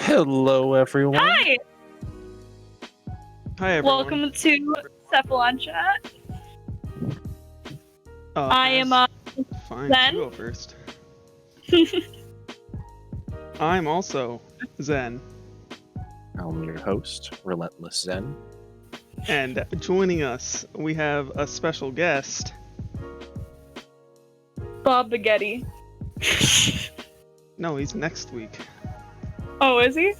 Hello, everyone. Hi! Hi, everyone. Welcome to CephalonChat. I am, Fine, Zen. you go first. I'm also Zen. I'm your host, Relentless Zen. And joining us, we have a special guest. Bob Baghetti. No, he's next week. Oh, is he?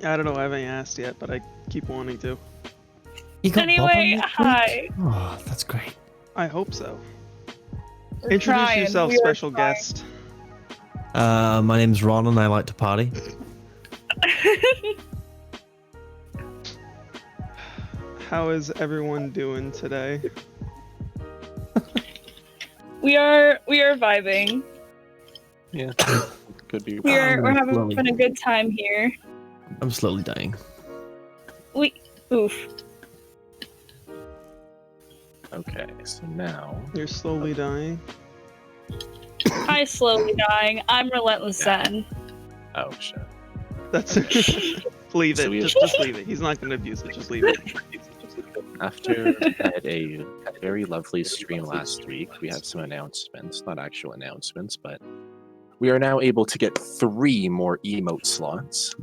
I don't know, I haven't asked yet, but I keep wanting to. You got Bob on Anyway, next hi. week? Oh, that's great. I hope so. We're Introduce trying. yourself, We are special trying. guest. My name's Ron and I like to party. How is everyone doing today? We are vibing. Yeah, could be. We're having slowly. a good time here. I'm slowly dying. Oof. Okay, so now. You're slowly dying. Hi, slowly dying. I'm Relentless Zen. Oh shit. That's leave it. So we- Just leave it. He's not going to abuse it. Just leave it. After I had a very lovely stream last week, we have some announcements. Not actual announcements, but we are now able to get 3 more emote slots.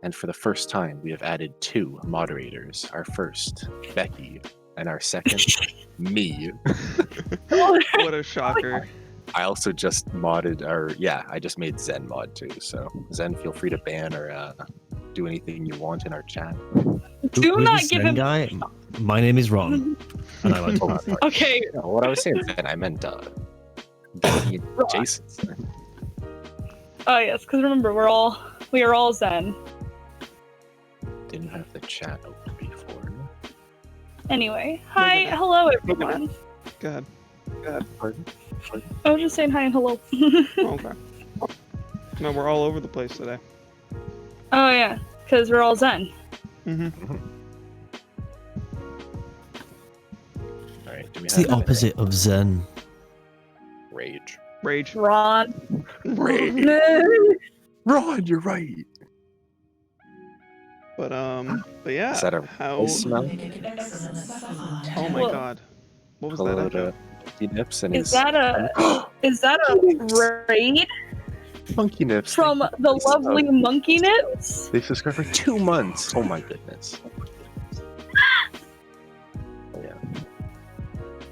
And for the first time, we have added 2 moderators. Our first, Becky, and our second, me. What a shocker. I also just modded, I just made Zen mod too. So Zen, feel free to ban or do anything you want in our chat. Do Who's not this give Zen him. guy? My name is Ron, and I like to party. Okay. No, what I was saying Zen, I meant Becky and Ron. Jason. Oh yes, because remember we are all Zen. Didn't have the chat open before. Anyway, hi, at that. hello everyone. Go ahead. Pardon? I was just saying hi and hello. Oh, okay. No, we're all over the place today. Oh yeah, because we're all Zen. Mm-hmm. All right. Do we It's have the opposite of Zen. rage? Rage. Ron. Rage. Ron, you're right. But yeah. Is that a how? voice smell? Oh my Well, god. What was Hello that? to Echo? Funky Nips and Is his that a raid Funky Nips. from thank you the for lovely sub. Monkey Nips? They've subscribed for 2 months. Oh my goodness. Oh, yeah.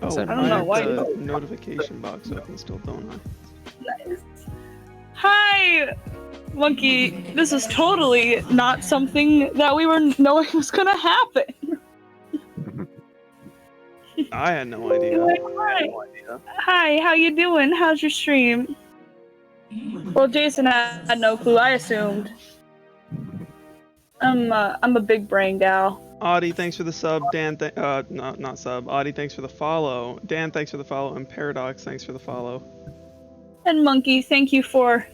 Oh, I don't know why the you- notification box open still, don't I? Nice. Hi, Monkey. This is totally not something that we were knowing was gonna happen. I had no idea. Hi. Hi, how you doing? How's your stream? Well, Jason had no clue. I assumed. I'm a big brain gal. Audie, thanks for the sub. Dan, not sub. Audie, thanks for the follow. Dan, thanks for the follow. And Paradox, thanks for the follow. And Monkey, thank you for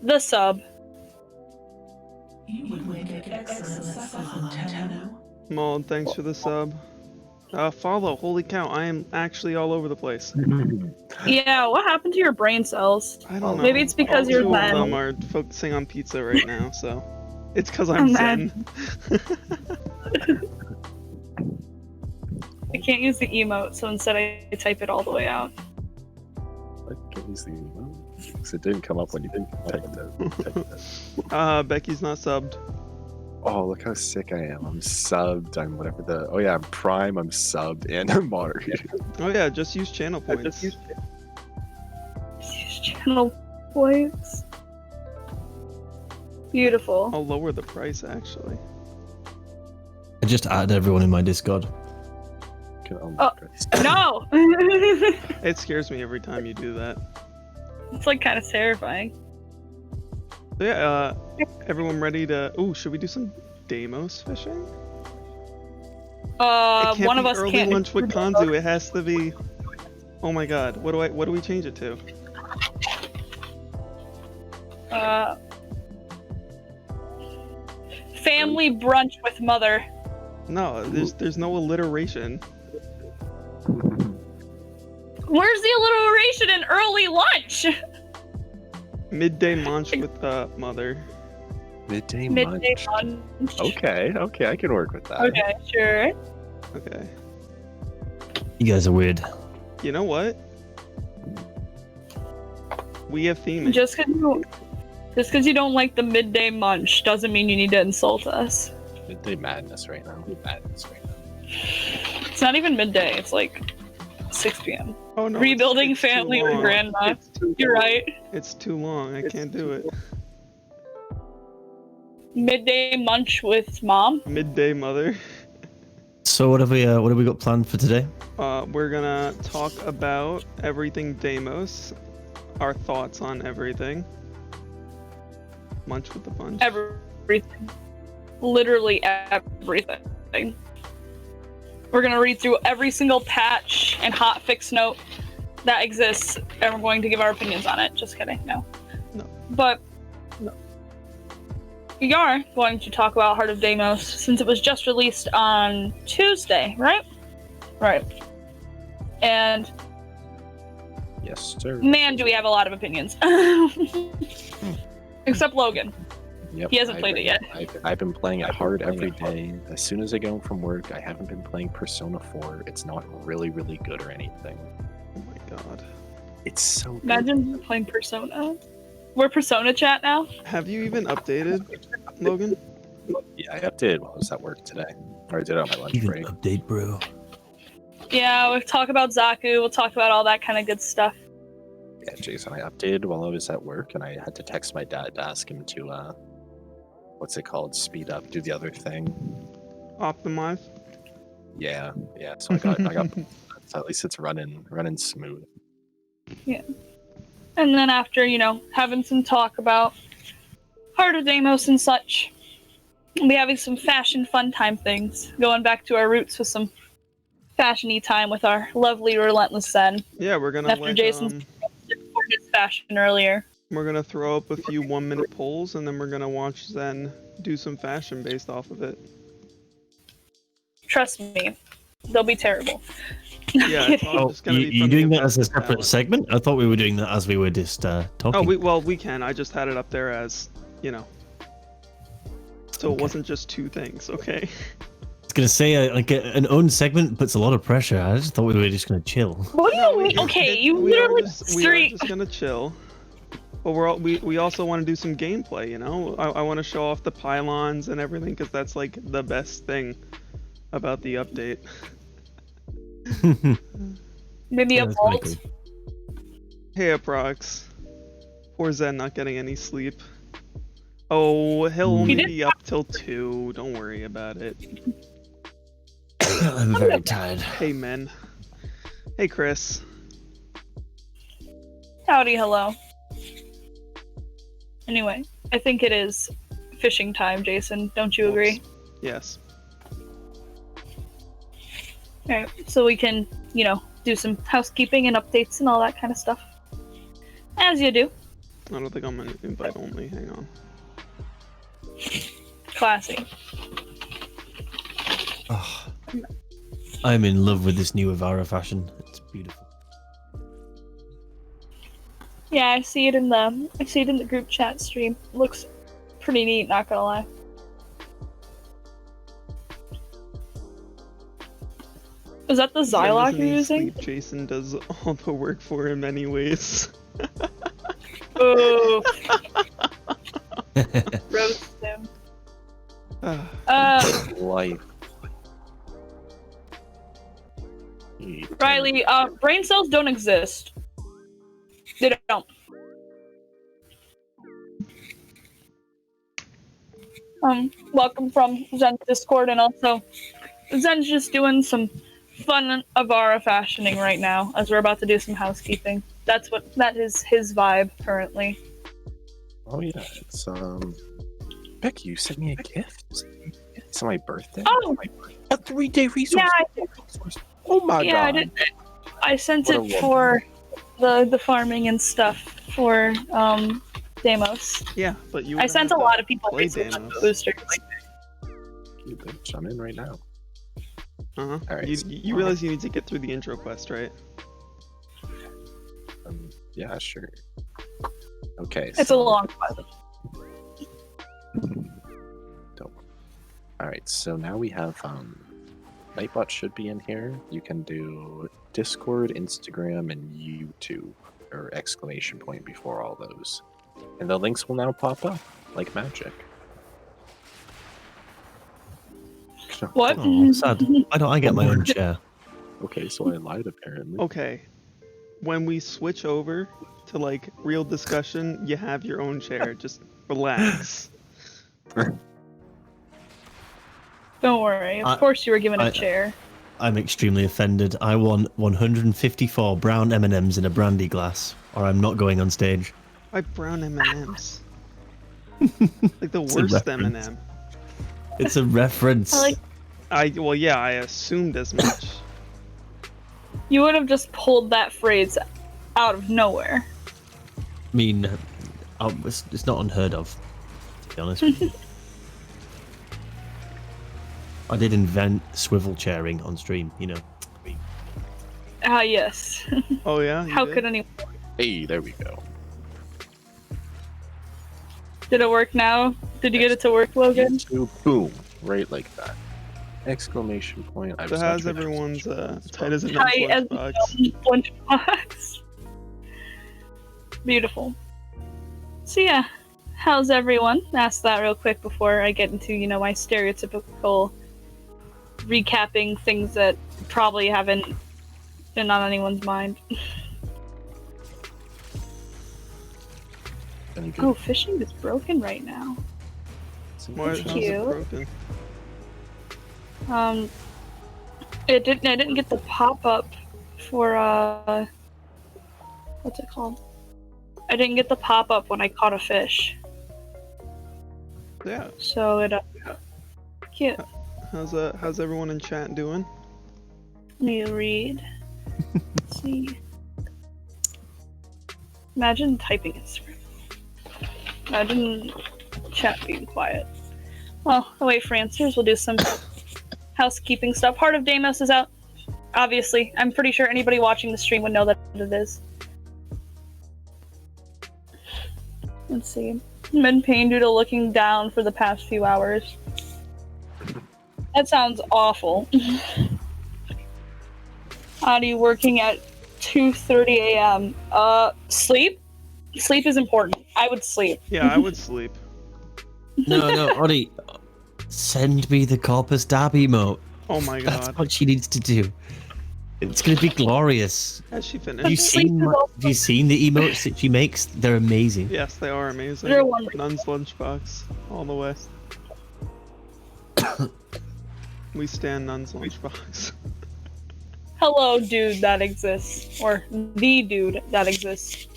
the sub. Mold, thanks for the sub. Follow. Holy cow, I am actually all over the place. Yeah, what happened to your brain cells? I don't know. Maybe it's because All you're 2 of Zen. them are focusing on pizza right now, so it's because I'm I'm Zen. I can't use the emote, so instead I type it all the way out. What can you see? Because it didn't come up when you didn't type that. Becky's not subbed. Oh, look how sick I am. I'm subbed. I'm whatever the. Oh, yeah, I'm Prime. I'm subbed. And I'm moderator. Oh yeah, just use channel points. Use channel points. Beautiful. I'll lower the price actually. I just added everyone in my Discord. Oh, Oh. No! It scares me every time you do that. It's like kind of terrifying. So yeah, everyone ready to? Ooh, should we do some Deimos fishing? It can't One be of us early can't. lunch with Kanzu. It has to be. Oh my god, what do we change it to? Family brunch with mother. No, there's no alliteration. Where's the alliteration in early lunch? Midday munch with mother. Midday Midday munch. lunch. Okay, I can work with that. Okay, sure. Okay. You guys are weird. You know what? We have theming. Just because you don't like the midday munch doesn't mean you need to insult us. Midday madness right now. It's not even midday. It's like 6 p.m. Oh no! Rebuilding it's too family with long. grandma. It's too You're long. right. It's too long. I can't do it. Midday munch with mom. Midday mother. So what have we got planned for today? We're gonna talk about everything Deimos, our thoughts on everything. Munch with the punch. Everything. Literally everything. We're gonna read through every single patch and hotfix note that exists, and we're going to give our opinions on it. Just kidding, no. But we are going to talk about Heart of Deimos since it was just released on Tuesday, right? Right. And Yes, sir. man, do we have a lot of opinions. Except Logan. Yep, He hasn't played it yet. I've been playing it hard every day. As soon as I get home from work, I haven't been playing Persona 4. It's not really good or anything. Oh my god. It's so good. Imagine playing Persona. We're Persona chat now. Have you even updated, Logan? Yeah, I updated while I was at work today. Or I did it on my lunch You can break. update, bro. Yeah, we'll talk about Zaku. We'll talk about all that kind of good stuff. Yeah, Jason, I updated while I was at work, and I had to text my dad to ask him to, what's it called? Speed up, do the other thing. Optimize? Yeah. So I got, so at least it's running smooth. Yeah. And then after, having some talk about Heart of Deimos and such, we'll be having some fashion fun time things. Going back to our roots with some fashion-y time with our lovely Relentless Zen. Yeah, we're gonna After Jason's for his fashion earlier. we're gonna throw up a few 1-minute polls, and then we're gonna watch Zen do some fashion based off of it. Trust me, they'll be terrible. Yeah, it's all Oh, just gonna be you from the doing that as a impression separate palette. segment? I thought we were doing that as we were just talking. Oh, we can. I just had it up there as, so it wasn't just two things, okay? I was gonna say like an own segment puts a lot of pressure. I just thought we were just gonna chill. What do you mean? Okay, you we are literally just gonna chill. But we also want to do some gameplay, I want to show off the pylons and everything, because that's like the best thing about the update. maybe Yeah, a that's vault. pretty cool. Hey, Aprox. Poor Zen not getting any sleep. Oh, he'll only did- be up till 2. Don't worry about it. I'm very tired. Hey, men. Hey, Chris. Howdy, hello. Anyway, I think it is fishing time, Jason. Don't you agree? Yes. Alright, so we can, do some housekeeping and updates and all that kind of stuff. As you do. I don't think I'm an invite only. Hang on. Classy. Oh, I'm in love with this new Avara fashion. It's beautiful. Yeah, I see it in the group chat stream. Looks pretty neat, not gonna lie. Is that the Zen Zylok doesn't you're need using? sleep. Jason does all the work for him anyways. Ooh. Roast him. Life. Riley, brain cells don't exist. They don't. Welcome from Zen's Discord, and also Zen's just doing some fun Avara fashioning right now, as we're about to do some housekeeping. That is his vibe currently. Oh yeah, it's Becky, you sent me a gift. It's my birthday. Oh, A 3-day resource. yeah, I did. Oh my Yeah, god. I did. I sent What a it woman. for the farming and stuff for Deimos. Yeah, but you. I sent a lot of people play recently Deimos. boosters. You bitch, I'm in right now. Uh-huh. Alright, You realize you need to get through the intro quest, right? Yeah, sure. Okay. It's a long quest. right, so now we have Nightbot should be in here. You can do Discord, Instagram, and YouTube, or exclamation point before all those. And the links will now pop up like magic. What? Oh, sad. Why don't I get my own chair? Okay, so I lied apparently. Okay. When we switch over to like real discussion, you have your own chair. Just relax. Don't worry. Of course you were given a chair. I'm extremely offended. I want 154 brown M&Ms in a brandy glass, or I'm not going on stage. Why brown M&Ms? Like the It's a worst reference. M&M. It's a reference. Well, yeah, I assumed as much. You would have just pulled that phrase out of nowhere. I mean, it's not unheard of, to be honest with you. I did invent swivel chairing on stream, you know. Ah, yes. Oh yeah. You How did? could anyone? Hey, there we go. Did it work now? Did you get it to work, Logan? YouTube, boom, right like that. Exclamation point. I So was how's not trying to everyone's use tight as a Tight as lunchbox? lunchbox. Beautiful. So yeah, how's everyone? Ask that real quick before I get into, my stereotypical recapping things that probably haven't been on anyone's mind. Any good? Oh, fishing is broken right now. Why how's Cute. it broken? I didn't get the pop-up for what's it called? I didn't get the pop-up when I caught a fish. Yeah. So it cute. How's everyone in chat doing? Let me read. Let's see. Imagine typing Instagram. Imagine chat being quiet. Well, I'll wait for answers. We'll do some housekeeping stuff. Heart of Deimos is out. Obviously, I'm pretty sure anybody watching the stream would know that it is. Let's see. I'm in pain due to looking down for the past few hours. That sounds awful. Adi working at 2:30 a.m. Sleep? Sleep is important. I would sleep. Yeah, I would sleep. No, Oddie, send me the Corpus Dab emote. Oh my That's god. what she needs to do. It's gonna be glorious. Has she Have finished? you seen the emotes that she makes? They're amazing. Yes, they are amazing. They're wonderful. Nun's lunchbox, all the way. We stand Nun's lunchbox. Hello, dude that exists. Or the dude that exists.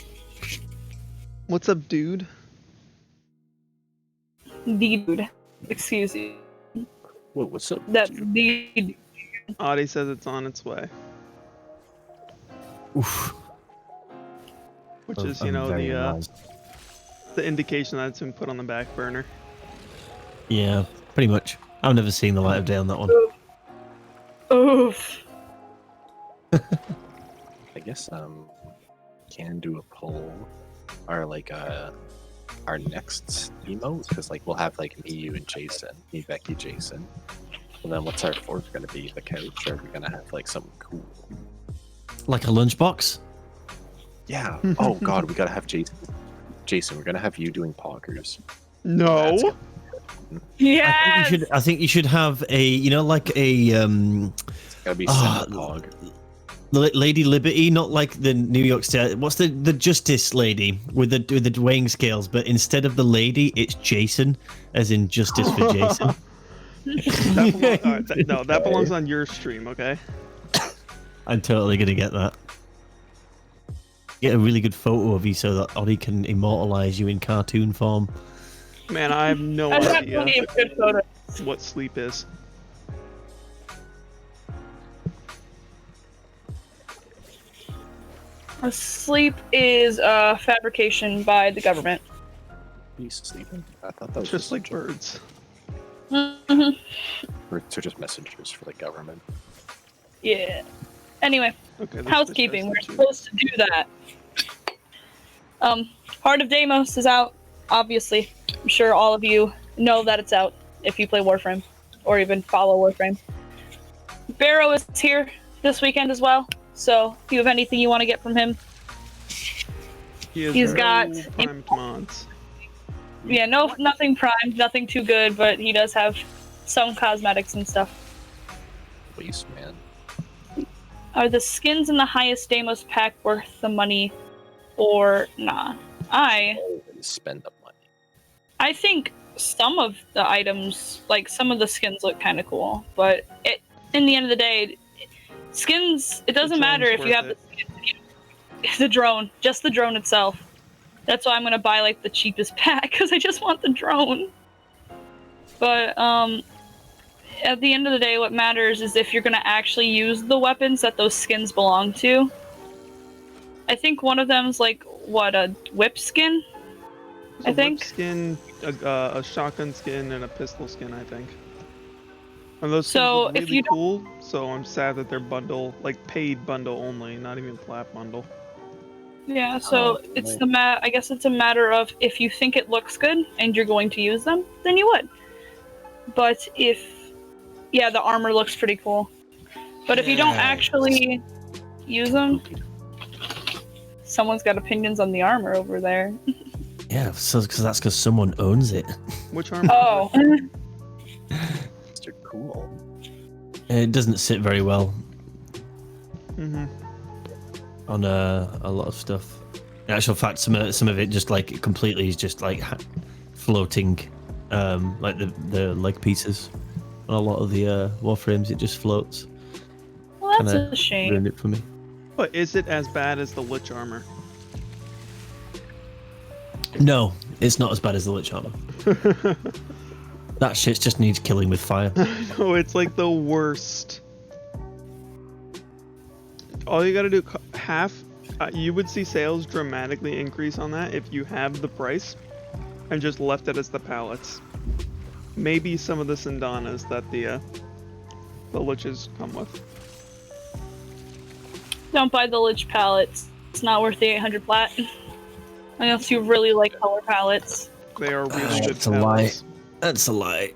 What's up, dude? The dude. Excuse me. Whoa, what's up? That's the dude. Adi says it's on its way, Oof. which is, I'm very annoyed. the indication that it's been put on the back burner. Yeah, pretty much. I've never seen the light of day on that one. Oof. I guess can do a poll or like our next emote, because like we'll have like me, you, and Jason, me, Becky, Jason, and then what's our fourth gonna be? The couch? Or are we gonna have like something cool? Like a lunchbox? Yeah. Oh god, we gotta have Jason. Jason, we're gonna have you doing poggers. No. That's good. Yes! I think you should have a, like a Gotta be Ah, Sentinel pog. Lady Liberty, not like the New York State. What's the Justice Lady with the weighing scales? But instead of the lady, it's Jason, as in justice for Jason. That belongs on your stream, okay? I'm totally gonna get that. Get a really good photo of you so that Oddie can immortalize you in cartoon form. Man, I have no I've got idea plenty of good photos. what sleep is. Sleep is fabrication by the government. He's sleeping. I thought that was Just like a joke. birds. Birds are just messengers for the government. Yeah. Anyway, Okay. this housekeeping. We're fish has supposed to do that. Heart of Deimos is out. Obviously, I'm sure all of you know that it's out if you play Warframe. or even follow Warframe. Barrow is here this weekend as well, so if you have anything you want to get from him, he's got primed mods. Yeah, nothing primed, nothing too good, but he does have some cosmetics and stuff. Waste man. Are the skins in the highest Deimos pack worth the money or nah? I Always spend the money. I think some of the items, like some of the skins, look kind of cool, but in the end of the day, skins. It doesn't matter if you have the skins. The drone, just the drone itself. That's why I'm gonna buy like the cheapest pack because I just want the drone. But at the end of the day, what matters is if you're gonna actually use the weapons that those skins belong to. I think one of them's like what, a whip skin? I think. Whip skin, a shotgun skin, and a pistol skin. I think. And those skins look really cool. So I'm sad that they're paid bundle only, not even plat bundle. Yeah, so it's I guess it's a matter of if you think it looks good and you're going to use them, then you would. But yeah, the armor looks pretty cool. But if you don't actually use them, someone's got opinions on the armor over there. Yeah, so that's because someone owns it. Which armor? Oh. Mr. Cool. It doesn't sit very well. Mm-hmm. On a lot of stuff. In actual fact, some of it just like completely is just like floating, like the leg pieces. On a lot of the Warframes, it just floats. Well, that's a shame. Ruined it for me. But is it as bad as the Lich armor? No, it's not as bad as the Lich armor. That shit just needs killing with fire. No, it's like the worst. All you gotta do, you would see sales dramatically increase on that if you have the price and just left it as the pallets. Maybe some of the Sandanas that the Liches come with. Don't buy the Lich palettes. It's not worth the 800 plat. Unless you really like color palettes. They are really good That's a lie. That's a lie.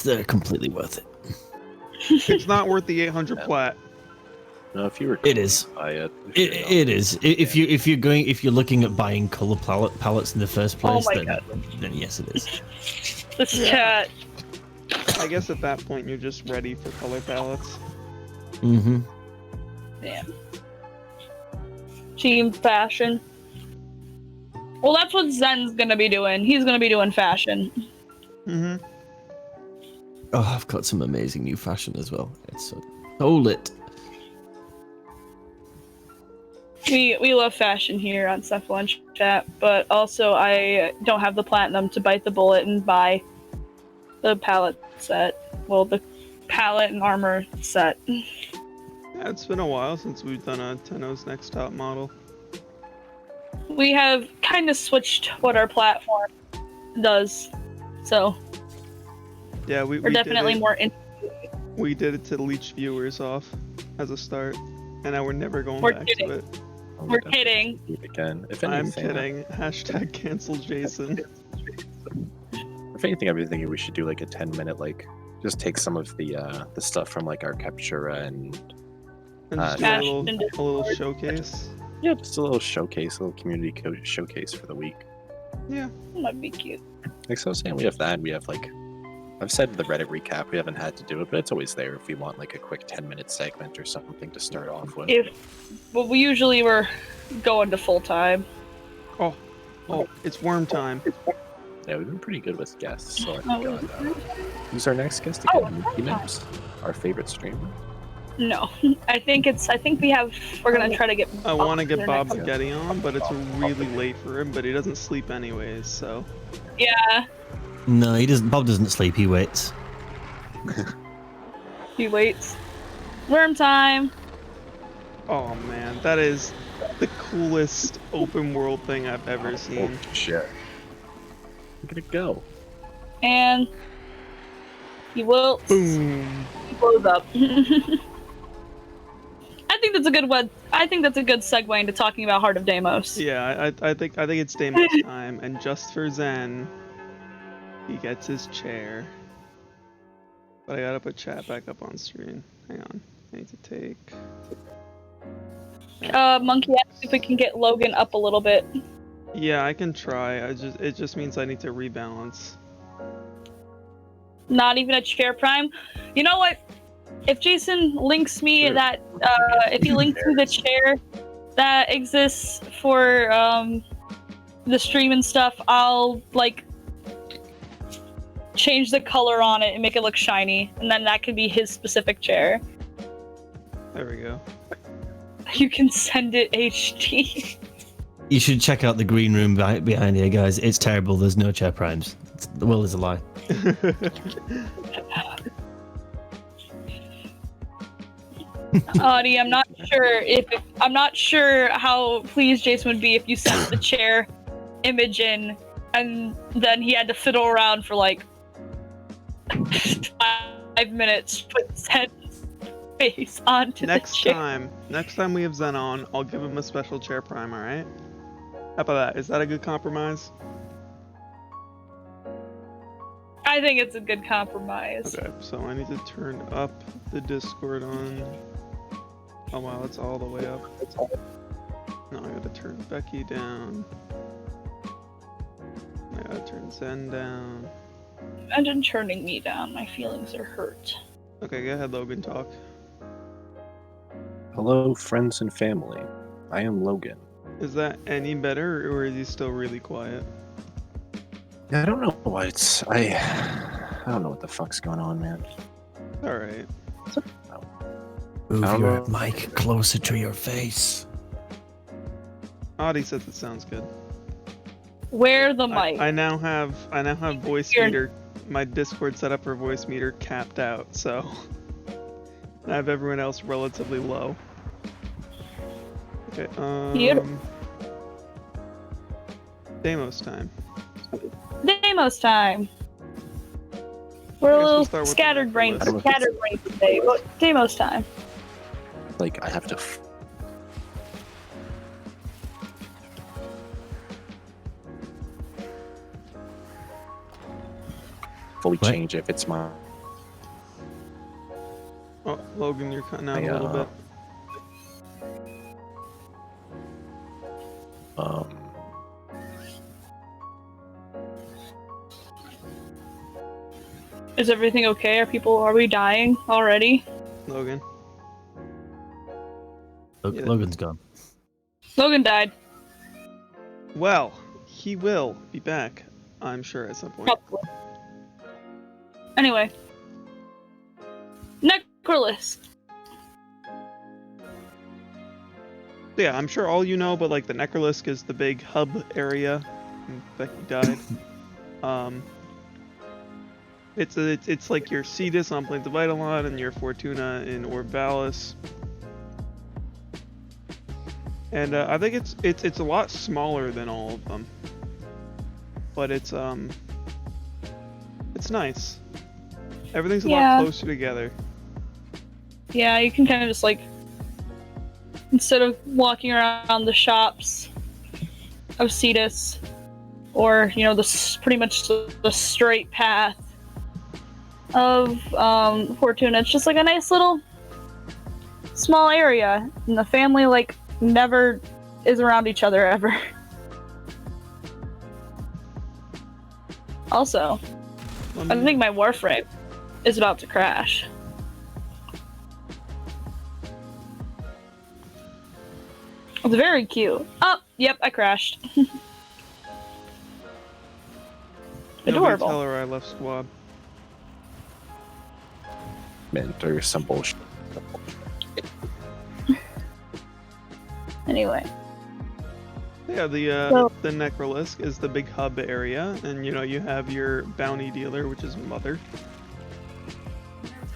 They're completely worth it. It's not worth the 800 plat. No, if you were it is. It is. If you're looking at buying color palettes in the first place, then yes, it is. This chat. I guess at that point you're just ready for color palettes. Mm-hmm. Damn. Team fashion. Well, that's what Zen's gonna be doing. He's gonna be doing fashion. Mm-hmm. Oh, I've got some amazing new fashion as well. It's so lit. We love fashion here on CephalonChat, but also I don't have the platinum to bite the bullet and buy the palette set. Well, the palette and armor set. Yeah, it's been a while since we've done a Tenno's Next Top model. We have kind of switched what our platform does, so yeah, we're definitely more into it. We did it to leech viewers off as a start, and now we're never going back to it. We're kidding. Again, if anything, I'm kidding. Hashtag cancel Jason. If anything, I think we should do like a 10-minute, like, just take some of the stuff from like our Captura and just do a little showcase. Yeah, just a little showcase, a little community showcase for the week. Yeah, that might be cute. Like so, saying we have that. We have like, I've said the Reddit recap. We haven't had to do it, but it's always there if we want like a quick 10-minute segment or something to start off with. Well, we usually were going to full time. Oh, it's worm time. Yeah, we've been pretty good with guests. So who's our next guest again? Deimos, our favorite streamer. No, I think we're gonna try to get. I want to get Bob Getty on, but it's really late for him. But he doesn't sleep anyways, so. Yeah. No, he doesn't. Bob doesn't sleep. He waits. He waits. Worm time. Oh man, that is the coolest open world thing I've ever seen. Oh, shit. Look at it go. And he wilts. Boom. He blows up. I think that's a good segue into talking about Heart of Deimos. Yeah, I think it's Deimos time, and just for Zen, he gets his chair. But I gotta put chat back up on screen. Hang on. I need to take... Monkey, asked if we can get Logan up a little bit. Yeah, I can try. It just means I need to rebalance. Not even a chair prime. You know what? If Jason links me that, if he links me the chair that exists for the stream and stuff, I'll like change the color on it and make it look shiny, and then that can be his specific chair. There we go. You can send it HD. You should check out the green room behind here, guys. It's terrible. There's no chair primes. The world is a lie. Audie, I'm not sure how pleased Jason would be if you sent the chair image in, and then he had to fiddle around for like 5 minutes to put Zen's face onto the chair. Next time we have Zen on, I'll give him a special chair prime, alright? How about that? Is that a good compromise? I think it's a good compromise. Okay, so I need to turn up the Discord on. Oh wow, it's all the way up. No, I gotta turn Becky down. I gotta turn Zen down. Imagine turning me down. My feelings are hurt. Okay, go ahead, Logan, talk. Hello, friends and family. I am Logan. Is that any better, or is he still really quiet? I don't know why it's... I don't know what the fuck's going on, man. Alright. Move your mic closer to your face. Audie says it sounds good. Where the mic? I now have voice meter. My Discord set up for voice meter capped out, so I have everyone else relatively low. Okay. Deimos time. Deimos time. We're a little scattered brain today, but Deimos time. Like, I have to... fully change if it's my... Oh, Logan, you're cutting out a little bit. Is everything okay? Are we dying already? Logan. Logan's gone. Logan died. Well, he will be back, I'm sure, at some point. Probably. Anyway. Necrolys. Yeah, I'm sure all you know, but like the Necrolisk is the big hub area. Becky died. It's like your Cetus on Plains of Eidolon and your Fortuna in Orbalis. And I think it's a lot smaller than all of them. But it's nice. Everything's a lot closer together. Yeah, you can kind of just like, instead of walking around the shops of Cetus, or pretty much the straight path of Fortuna, it's just like a nice little small area, and the family like never is around each other ever. Also, I think my Warframe is about to crash. It's very cute. Oh, yep, I crashed. Adorable. Tell her I left squad. Mint or some bullshit. Anyway. Yeah, the Necrolisk is the big hub area, and you have your bounty dealer, which is Mother.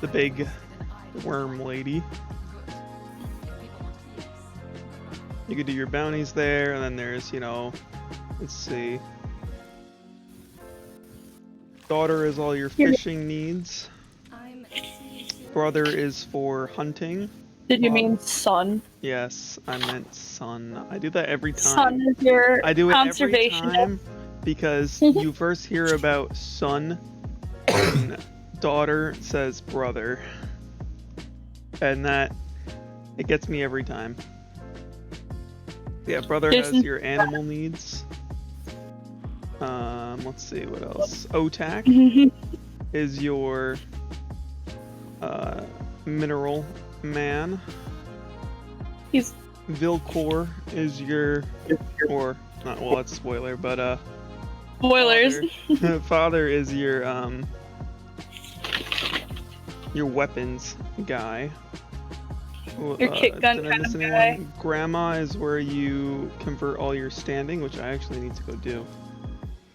The big worm lady. You could do your bounties there, and then there's, let's see. Daughter is all your fishing needs. Brother is for hunting. Did you mean son? Yes, I meant son. I do that every time. Son is your I do it conservation. every time because you first hear about son in daughter says brother, and that it gets me every time. Yeah, brother has your animal needs. Let's see what else. Otak is your mineral man. He's Vilcor is your, or not. Well, that's a spoiler, but spoilers. Father is your weapons guy. Your kick gun did I kind miss of anyone? guy. Grandma is where you convert all your standing, which I actually need to go do.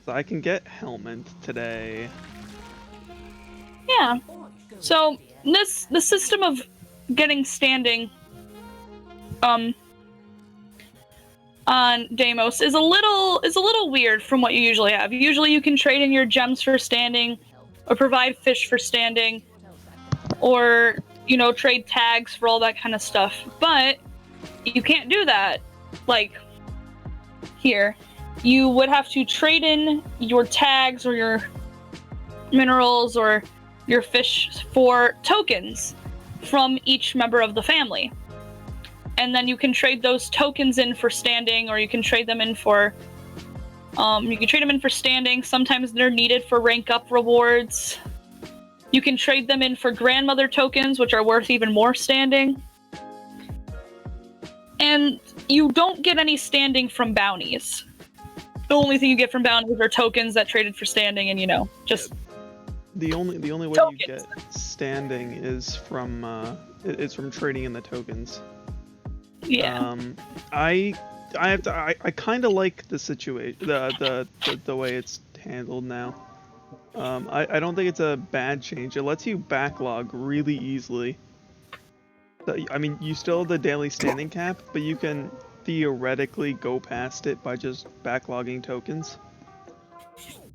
So I can get Helmet today. Yeah. So the system of getting standing on Deimos is a little weird from what you usually have. Usually you can trade in your gems for standing, or provide fish for standing, or trade tags for all that kind of stuff. But you can't do that like here. You would have to trade in your tags or your minerals or your fish for tokens from each member of the family. And then you can trade those tokens in for standing, or you can trade them in for standing. Sometimes they're needed for rank up rewards. You can trade them in for grandmother tokens, which are worth even more standing. And you don't get any standing from bounties. The only thing you get from bounties are tokens that traded for standing, and just the only way tokens. you get standing is from trading in the tokens. Yeah. I kind of like the situation, the way it's handled now. I don't think it's a bad change. It lets you backlog really easily. I mean, you still have the daily standing cap, but you can theoretically go past it by just backlogging tokens.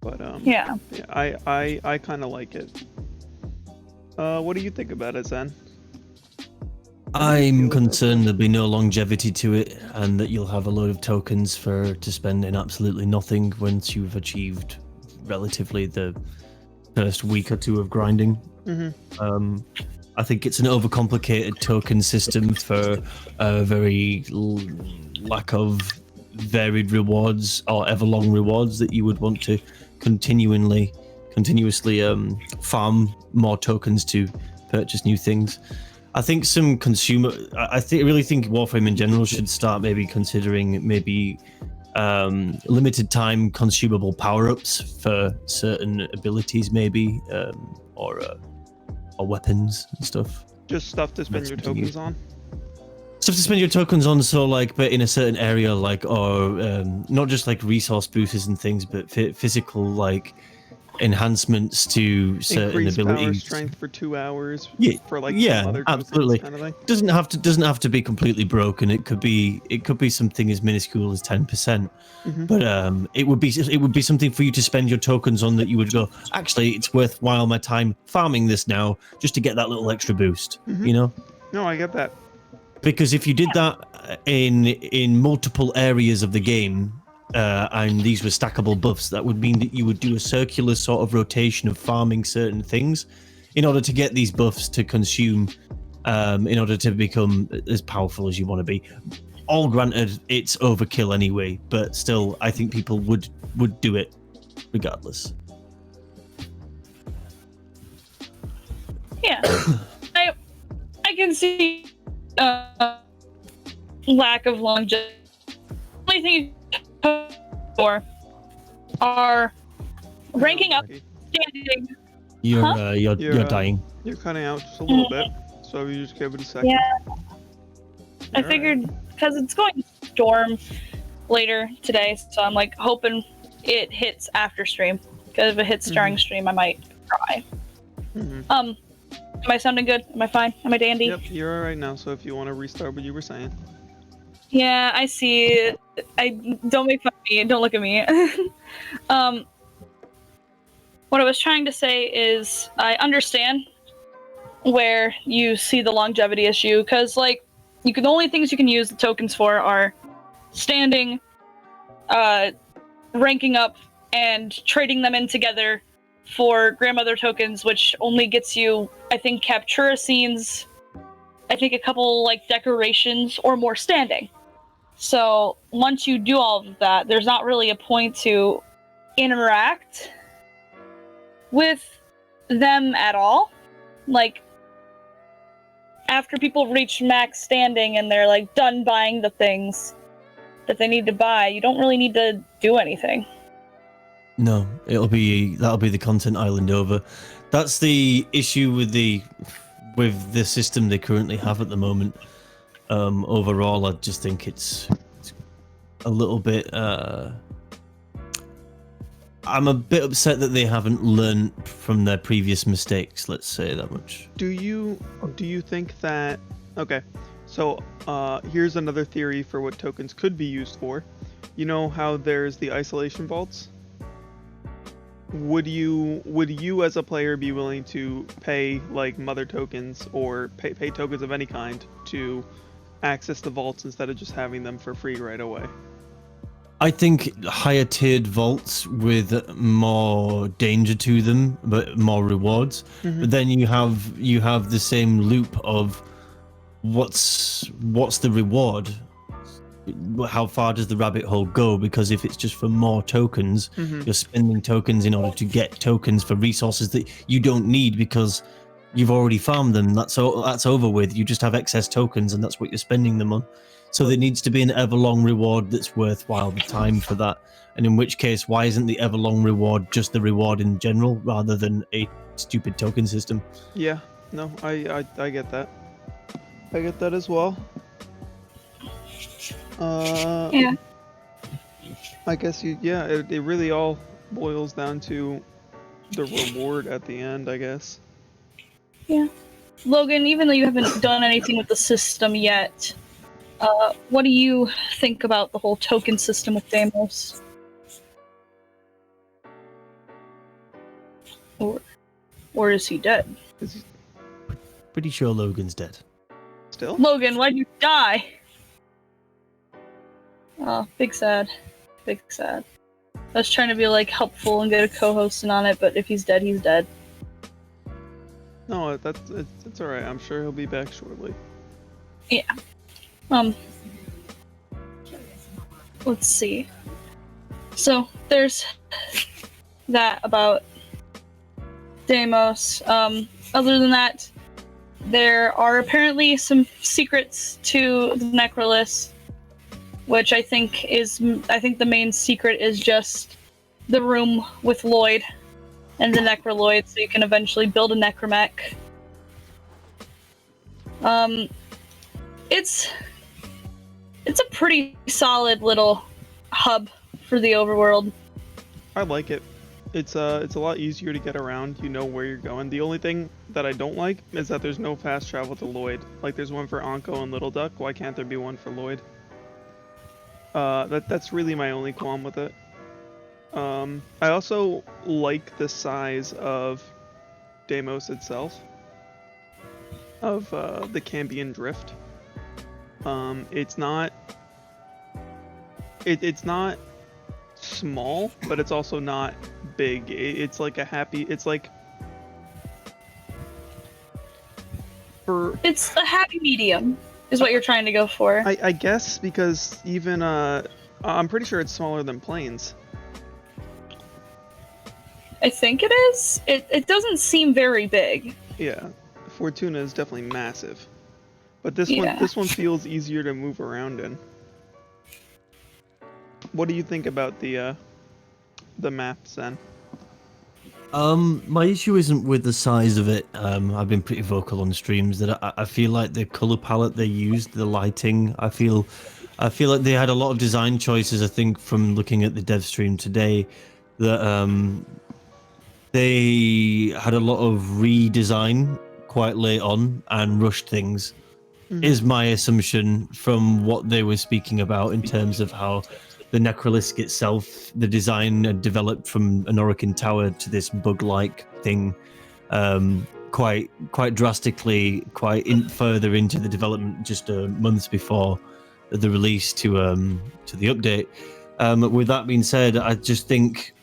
But yeah. I kind of like it. What do you think about it, Zen? I'm concerned there'll be no longevity to it, and that you'll have a load of tokens to spend in absolutely nothing once you've achieved relatively the first week or two of grinding. I think it's an overcomplicated token system for a very lack of varied rewards or ever-long rewards that you would want to continuously farm more tokens to purchase new things. I think some consumer. I really think Warframe in general should start maybe considering limited time consumable power-ups for certain abilities, maybe, or weapons and stuff. Just stuff to spend your tokens on? Stuff to spend your tokens on, so but in a certain area, or not just resource boosters and things, but physical enhancements to certain Increased abilities. Power strength for 2 hours. Yeah, for yeah, other absolutely. Kind of thing. Doesn't have to be completely broken. It could be something as minuscule as 10%. But it would be something for you to spend your tokens on that you would go, actually, it's worthwhile my time farming this now just to get that little extra boost. No, I get that. Because if you did that in multiple areas of the game, and these were stackable buffs, that would mean that you would do a circular sort of rotation of farming certain things in order to get these buffs to consume, in order to become as powerful as you want to be. All granted, it's overkill anyway, but still, I think people would do it regardless. Yeah. I can see lack of longevity. The only thing for are ranking up, standing. You're dying. You're cutting out just a little bit, so you just give it a second. Yeah. I figured because it's going to storm later today, so I'm hoping it hits after stream. Because if it hits during stream, I might cry. Am I sounding good? Am I fine? Am I dandy? Yep, you're alright now. So if you want to restart what you were saying. Yeah, I see it. Don't make fun of me. Don't look at me. What I was trying to say is I understand where you see the longevity issue, because the only things you can use the tokens for are standing, ranking up, and trading them in together for grandmother tokens, which only gets you, I think, Captura scenes, I think a couple like decorations or more standing. So once you do all of that, there's not really a point to interact with them at all. Like, after people reach max standing and they're like done buying the things that they need to buy, you don't really need to do anything. No, that'll be the content island over. That's the issue with the system they currently have at the moment. Overall, I just think it's a little bit. I'm a bit upset that they haven't learned from their previous mistakes. Let's say that much. Do you think that? Okay, so here's another theory for what tokens could be used for. You know how there's the isolation vaults? Would you as a player be willing to pay like mother tokens or pay tokens of any kind to access the vaults instead of just having them for free right away? I think higher tiered vaults with more danger to them, but more rewards. Mm-hmm. But then you have the same loop of what's the reward? How far does the rabbit hole go? Because if it's just for more tokens, Mm-hmm. you're spending tokens in order to get tokens for resources that you don't need because you've already farmed them. That's over with. You just have excess tokens, and that's what you're spending them on. So there needs to be an everlong reward that's worthwhile the time for that. And in which case, why isn't the everlong reward just the reward in general rather than a stupid token system? Yeah, no, I get that. I get that as well. Yeah. I guess it really all boils down to the reward at the end, I guess. Yeah. Logan, even though you haven't done anything with the system yet, what do you think about the whole token system with Deimos? Or is he dead? Pretty sure Logan's dead. Still? Logan, why'd you die? Oh, big sad. Big sad. I was trying to be like helpful and get a co-hosting on it, but if he's dead, he's dead. No, it's alright. I'm sure he'll be back shortly. Yeah. Let's see. So there's that about Deimos. Other than that, there are apparently some secrets to the Necrolys, which I think the main secret is just the room with Lloyd and the Necroloid, so you can eventually build a Necromech. It's a pretty solid little hub for the overworld. I like it. It's a lot easier to get around. You know where you're going. The only thing that I don't like is that there's no fast travel to Lloyd. Like there's one for Anko and Little Duck. Why can't there be one for Lloyd? That's really my only qualm with it. I also like the size of Deimos itself, of the Cambion Drift. It's not small, but it's also not big. It's like it's like it's a happy medium is what you're trying to go for. I guess, because even I'm pretty sure it's smaller than Plains. I think it is. It doesn't seem very big. Yeah, Fortuna is definitely massive, but this Yeah. one feels easier to move around in. What do you think about the maps then? My issue isn't with the size of it. I've been pretty vocal on streams that I feel like the color palette they used, the lighting, I feel like they had a lot of design choices. I think from looking at the dev stream today, that they had a lot of redesign quite late on and rushed things. Is my assumption from what they were speaking about in terms of how the Necrolisk itself, the design had developed from an Orokin tower to this bug-like thing, quite drastically, further into the development, just months before the release to the update. With that being said, I just think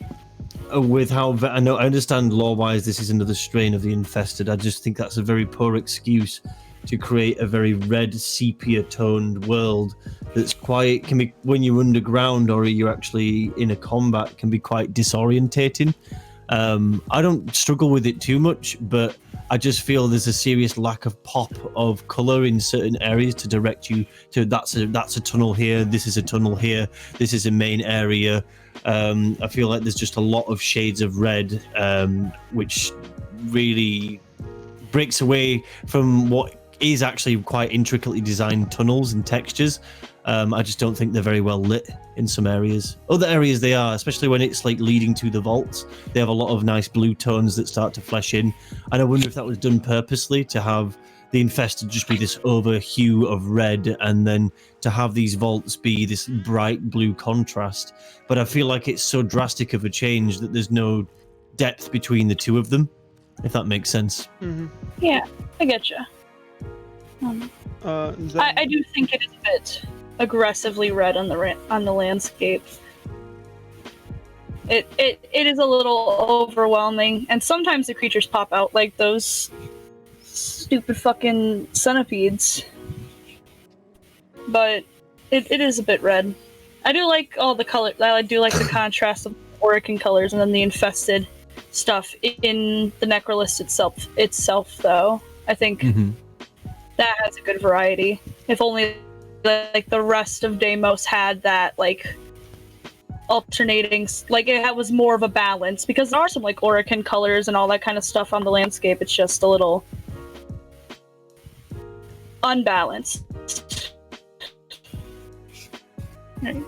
with how I understand lore-wise this is another strain of the infested. I just think that's a very poor excuse to create a very red sepia-toned world that's quite can be when you're underground or you're actually in a combat can be quite disorientating. I don't struggle with it too much, but I just feel there's a serious lack of pop of color in certain areas to direct you to that's a tunnel here, this is a tunnel here, this is a main area. I feel like there's just a lot of shades of red, which really breaks away from what is actually quite intricately designed tunnels and textures. I just don't think they're very well lit in some areas. Other areas they are, especially when it's like leading to the vaults. They have a lot of nice blue tones that start to flesh in. And I wonder if that was done purposely to have the infested just be this over hue of red and then to have these vaults be this bright blue contrast. But I feel like it's so drastic of a change that there's no depth between the two of them, if that makes sense. Mm-hmm. Yeah, I get you. I do think it is a bit aggressively red on the landscape. It is a little overwhelming, and sometimes the creatures pop out like those stupid fucking centipedes. But it is a bit red. I do like all the color. I do like the contrast of Orican colors and then the infested stuff in the Necrolys itself though. I think that has a good variety. If only like the rest of Deimos had that like alternating, like it was more of a balance, because there are some like Orican colors and all that kind of stuff on the landscape. It's just a little unbalanced.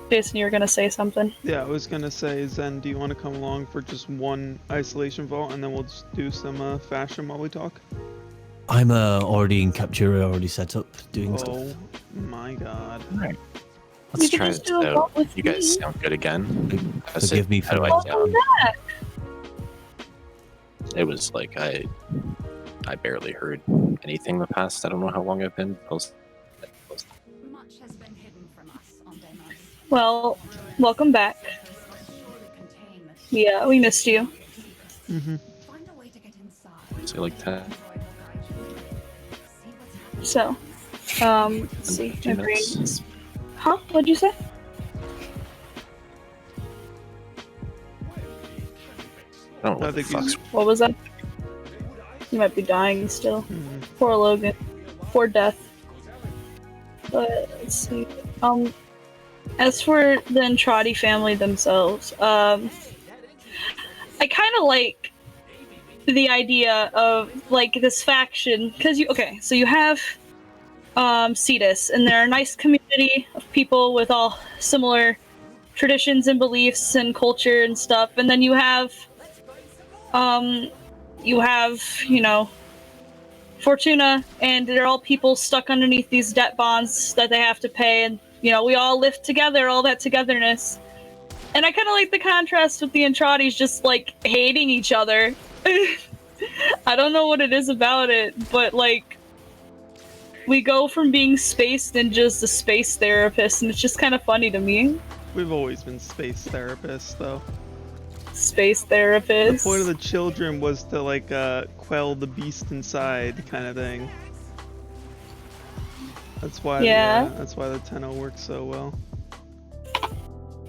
Jason, you were gonna say something. Yeah, I was gonna say, Zen, do you want to come along for just one isolation vault, and then we'll just do some fashion while we talk? I'm already in Captura, already set up, doing stuff. Oh my god. Alright. Let's try this out. You guys sound good again. Forgive me for how do I sound? It was like I barely heard anything the past, I don't know how long I've been posting. Much has been hidden from us on Deimos. Well, welcome back. Yeah, we missed you. Mm-hmm. Find a way to get inside. Say like 10. So, let's see. My brain's... Huh? What'd you say? I don't know what the fuck's... What was that? You might be dying still. Poor Logan. Poor Death. But, let's see. As for the Entradi family themselves, I kind of like the idea of like this faction, because so you have Cetus, and they're a nice community of people with all similar traditions and beliefs and culture and stuff, and then you have Fortuna, and they're all people stuck underneath these debt bonds that they have to pay, and we all live together, all that togetherness. And I kind of like the contrast with the Entradis just like hating each other. I don't know what it is about it, but like we go from being space ninjas to space therapists, and it's just kind of funny to me. We've always been space therapists, though. Space therapists. The point of the children was to like quell the beast inside, kind of thing. That's why. Yeah. That's why the Tenno works so well.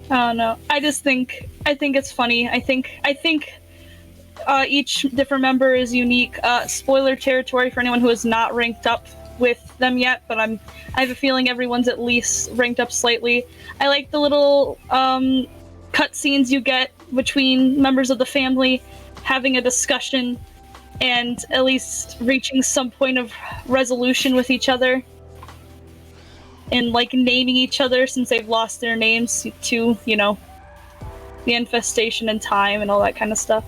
I don't know. I think it's funny. I think each different member is unique. Spoiler territory for anyone who has not ranked up with them yet, but I have a feeling everyone's at least ranked up slightly. I like the little cutscenes you get between members of the family having a discussion and at least reaching some point of resolution with each other. And like naming each other since they've lost their names to, the infestation and time and all that kind of stuff.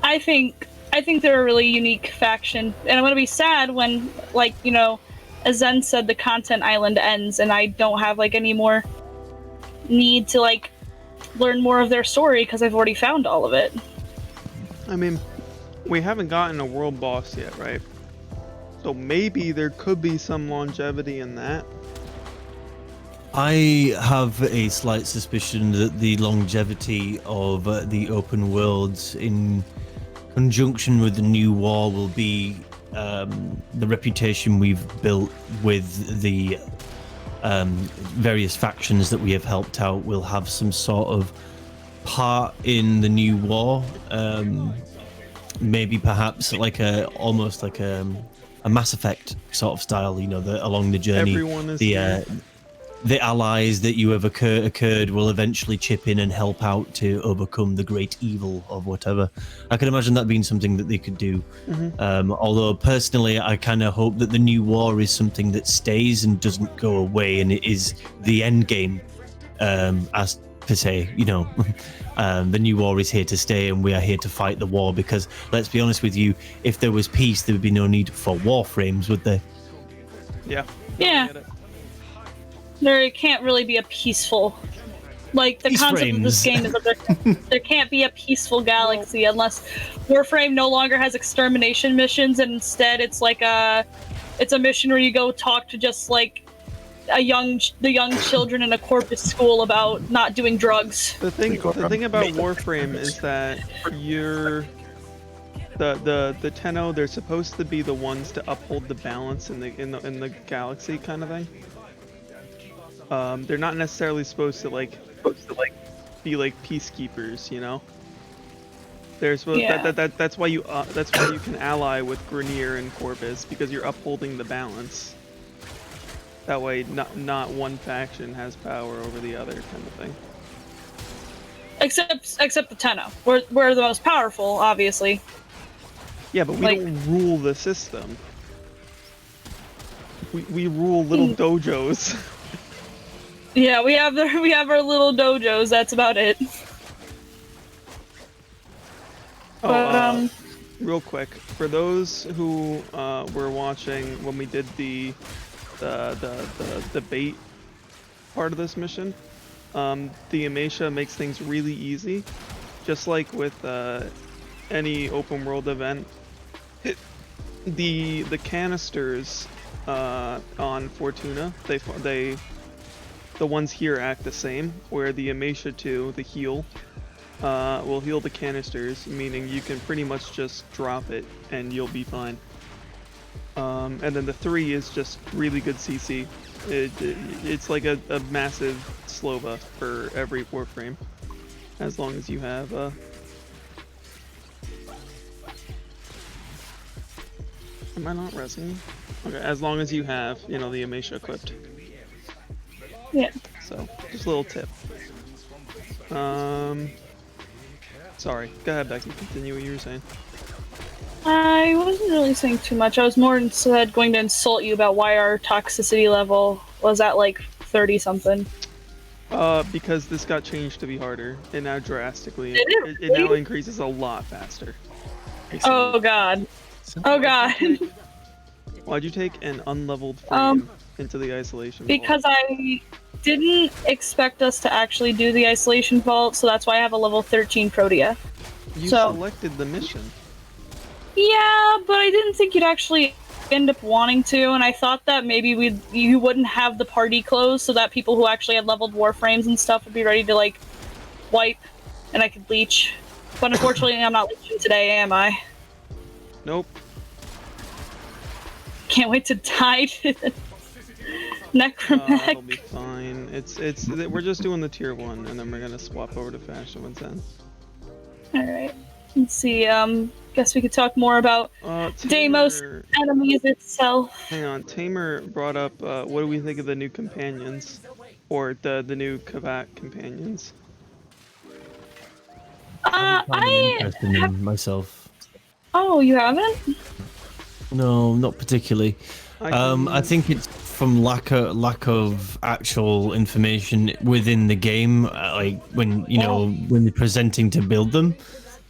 I think they're a really unique faction, and I'm gonna be sad when, as Zen said, the content island ends and I don't have any more need to learn more of their story because I've already found all of it. I mean, we haven't gotten a world boss yet, right? So maybe there could be some longevity in that. I have a slight suspicion that the longevity of the open worlds in conjunction with the new war will be the reputation we've built with the various factions that we have helped out will have some sort of part in the new war. Maybe perhaps like almost like a Mass Effect sort of style, you know, along the journey. Everyone is here. The allies that you have occurred will eventually chip in and help out to overcome the great evil of whatever. I can imagine that being something that they could do. Although personally, I kind of hope that the new war is something that stays and doesn't go away, and it is the end game, as per se. You know, the new war is here to stay, and we are here to fight the war. Because let's be honest with you, if there was peace, there would be no need for warframes, would there? Yeah. Yeah. There can't really be a peaceful, like the Peace concept of this frames. game is that there can't be a peaceful galaxy unless Warframe no longer has extermination missions, and instead it's like it's a mission where you go talk to just like the young children in a corpus school about not doing drugs. The thing about Warframe is that the Tenno, they're supposed to be the ones to uphold the balance in the galaxy kind of thing. They're not necessarily supposed to be like peacekeepers, you know. They're supposed that's why you can ally with Grineer and Corvus, because you're upholding the balance. That way, not one faction has power over the other, kind of thing. Except the Tenno. We're the most powerful, obviously. Yeah, but we don't rule the system. We rule little dojos. Yeah, we have our little dojos. That's about it. But real quick, for those who were watching when we did the bait part of this mission, the Amatia makes things really easy, just like with any open world event. The canisters on Fortuna, the ones here act the same, where the Amatia 2, the heal, will heal the canisters, meaning you can pretty much just drop it and you'll be fine. And then the 3 is just really good CC. It's like a massive slow buff for every Warframe, as long as you have Am I not resing? Okay, as long as you have, you know, the Amatia equipped. yeah. So, just a little tip. Sorry. Go ahead, Becky. Continue what you were saying. I wasn't really saying too much. I was more instead going to insult you about why our toxicity level was at like 30 something. Because this got changed to be harder, and now drastically. Did it It now really? increases a lot faster. Oh god. Oh god. Why'd you take an unleveled frame into the isolation vault? Because I didn't expect us to actually do the isolation vault, so that's why I have a level 13 Protea. You so- selected the mission. Yeah, but I didn't think you'd actually end up wanting to, and I thought that maybe you wouldn't have the party closed so that people who actually had leveled warframes and stuff would be ready to like wipe, and I could leech. But unfortunately, I'm not leeching today, am I? Nope. Can't wait to die to Necromech. It'll be fine. We're just doing the tier 1, and then we're gonna swap over to faction when it's done. Alright. Let's see, guess we could talk more about Deimos Tamer, enemies itself. hang on, Tamer brought up, what do we think of the new companions? Or the new Kavak companions? I'm I interested in myself. Oh, you haven't? No, not particularly. I think it's from lack of actual information within the game. Like when when they're presenting to build them,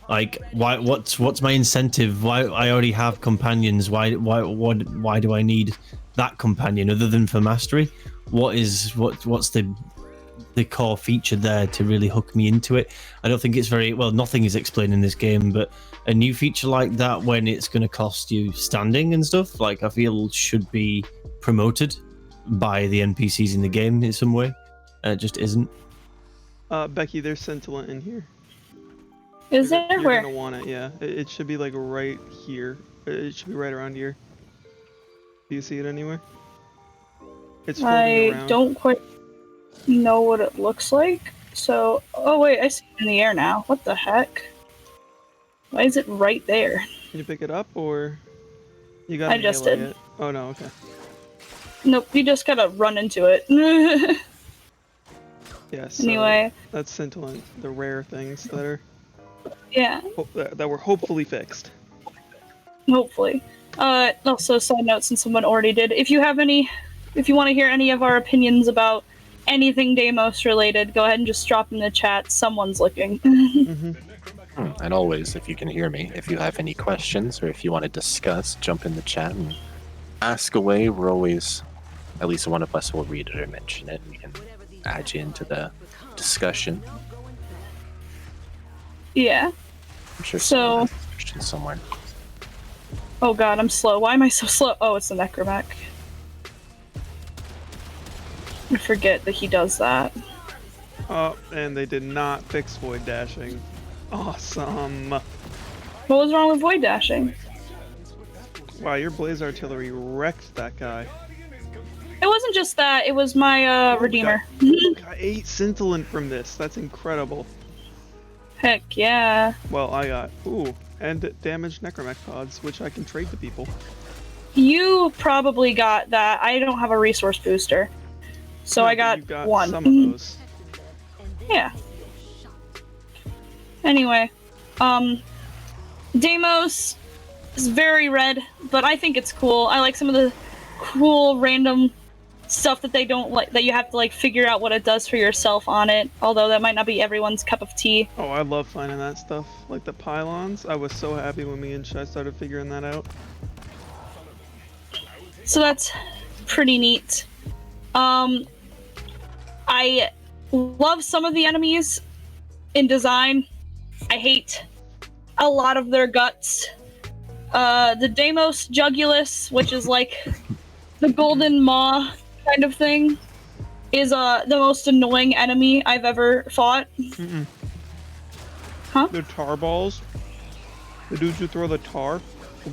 like what's my incentive? Why I already have companions? Why do I need that companion other than for mastery? What's the core feature there to really hook me into it? I don't think it's very well. Nothing is explained in this game, but a new feature like that, when it's going to cost you standing and stuff, like I feel should be promoted by the NPCs in the game in some way. It just isn't. Becky, there's Sentinel in here. Is there? You're Where? gonna want it, yeah. It should be like right here. It should be right around here. Do you see it anywhere? It's floating around. I don't quite know what it looks like. So, oh wait, I see it in the air now. What the heck? Why is it right there? Can you pick it up, or you got? I just did. It? Oh no, okay. Nope, you just gotta run into it. Yeah. So Anyway. that's Sentinel, the rare things that are Yeah, that were hopefully fixed. hopefully. Also, side note, since someone already did, if you want to hear any of our opinions about anything Deimos related, go ahead and just drop in the chat. Someone's looking. And always, if you can hear me, if you have any questions or if you want to discuss, jump in the chat and ask away. We're always, at least one of us will read it or mention it. We can add you into the discussion. Yeah. I'm sure So- someone has a question somewhere. Oh god, I'm slow. Why am I so slow? Oh, it's the Necromech. I forget that he does that. Oh, and they did not fix void dashing. Awesome. What was wrong with void dashing? Wow, your blaze artillery wrecked that guy. It wasn't just that, it was my Redeemer. Got 8 Sentinel from this. That's incredible. Heck yeah. Well, I got and damaged necromech pods, which I can trade to people. You probably got that. I don't have a resource booster. So No, I but got, you one. some of those. Yeah. Anyway, Deimos is very red, but I think it's cool. I like some of the cool random stuff that they don't like, that you have to like figure out what it does for yourself on it, although that might not be everyone's cup of tea. Oh, I love finding that stuff. Like the pylons. I was so happy when me and Shai started figuring that out. So that's pretty neat. I love some of the enemies in design. I hate a lot of their guts. The Deimos Jugulus, which is like the golden maw kind of thing, is the most annoying enemy I've ever fought. Huh? The tar balls. The dudes who throw the tar.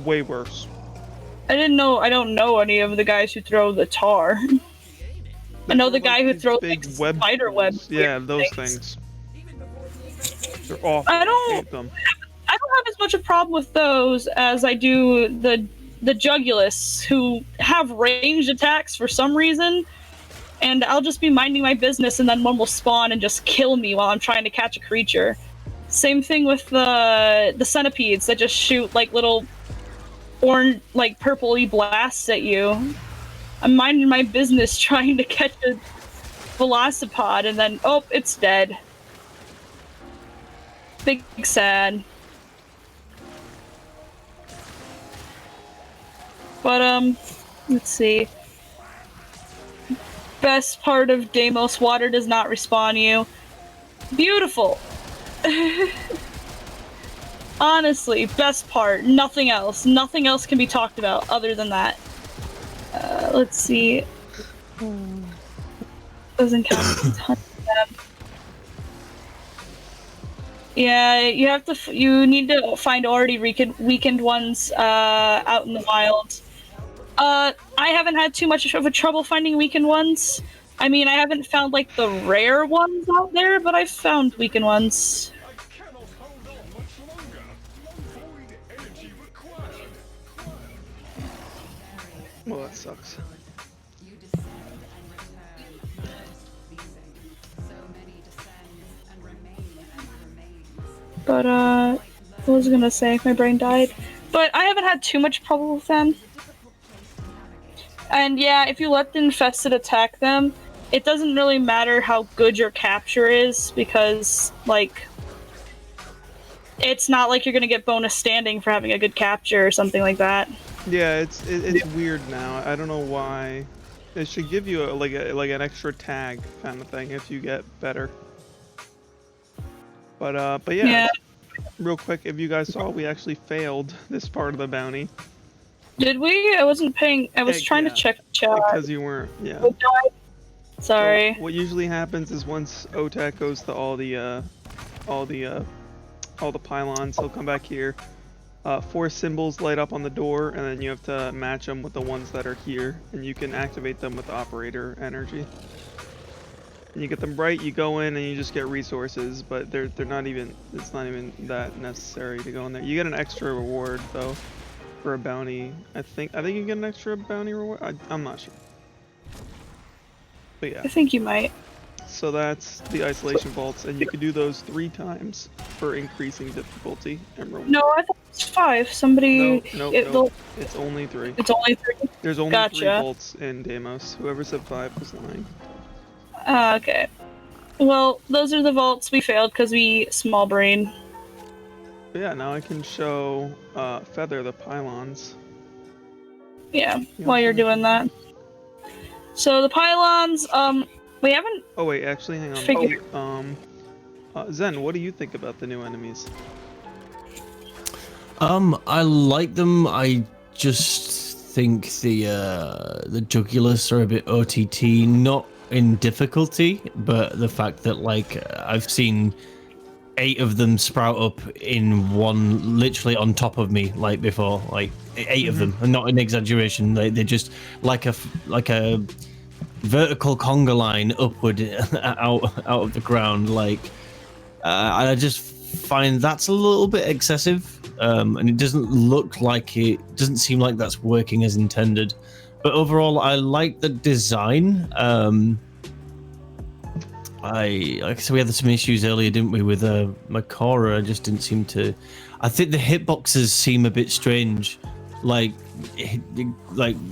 Way worse. I don't know any of the guys who throw the tar. I know the guy who these throws big like, spider web. Yeah, weird those things. They're awful. I hate them. don't have as much a problem with those as I do the Jugulus, who have ranged attacks for some reason, and I'll just be minding my business and then one will spawn and just kill me while I'm trying to catch a creature. Same thing with the centipedes that just shoot like little orange, like purpley blasts at you. I'm minding my business trying to catch a velocipod and then, oh, it's dead. Big sad. But, let's see. Best part of Deimos, water does not respawn you. Beautiful! Honestly, best part. Nothing else. Nothing else can be talked about other than that. Let's see. Doesn't count as a ton of them. Yeah, you need to find already weakened ones out in the wild. I haven't had too much of a trouble finding weakened ones. I mean, I haven't found like the rare ones out there, but I've found weakened ones. Well, that sucks. But, what was I gonna say? My brain died. But I haven't had too much trouble with them. And yeah, if you let the infested attack them, it doesn't really matter how good your capture is, because, like, it's not like you're gonna get bonus standing for having a good capture or something like that. Yeah, it's weird now. I don't know why. It should give you like an extra tag kind of thing if you get better. But yeah. Real quick, if you guys saw, we actually failed this part of the bounty. Did we? I wasn't paying. I was Heck trying yeah. to check Chat. because you weren't. Yeah. Sorry. So what usually happens is once Otak goes to all the pylons, he'll come back here. 4 symbols light up on the door, and then you have to match them with the ones that are here, and you can activate them with operator energy. And you get them right, you go in and you just get resources, but they're not even. It's not even that necessary to go in there. You get an extra reward though, for a bounty. I think you get an extra bounty reward. I'm not sure. But yeah. I think you might. So that's the isolation vaults, and you can do those 3 times for increasing difficulty and reward. No, I thought it was 5. Somebody. No, it's only 3. It's only 3. There's only 3 Gotcha. vaults in Deimos. Whoever said 5 was lying. Okay. Well, those are the vaults we failed because we small brain. But yeah, now I can show Feather the pylons. Yeah, while you're doing that. So the pylons, we haven't. Oh wait, actually, hang on. Figure- Zen, what do you think about the new enemies? I like them. I just think the Jugulus are a bit OTT, not in difficulty, but the fact that like I've seen 8 of them sprout up in one, literally on top of me, like before, like 8 of them, and not an exaggeration. They're just like a vertical conga line upward out of the ground. Like I just find that's a little bit excessive, and it doesn't seem like that's working as intended. But overall, I like the design. So we had some issues earlier, didn't we, with Makora? I just didn't seem to. I think the hitboxes seem a bit strange, like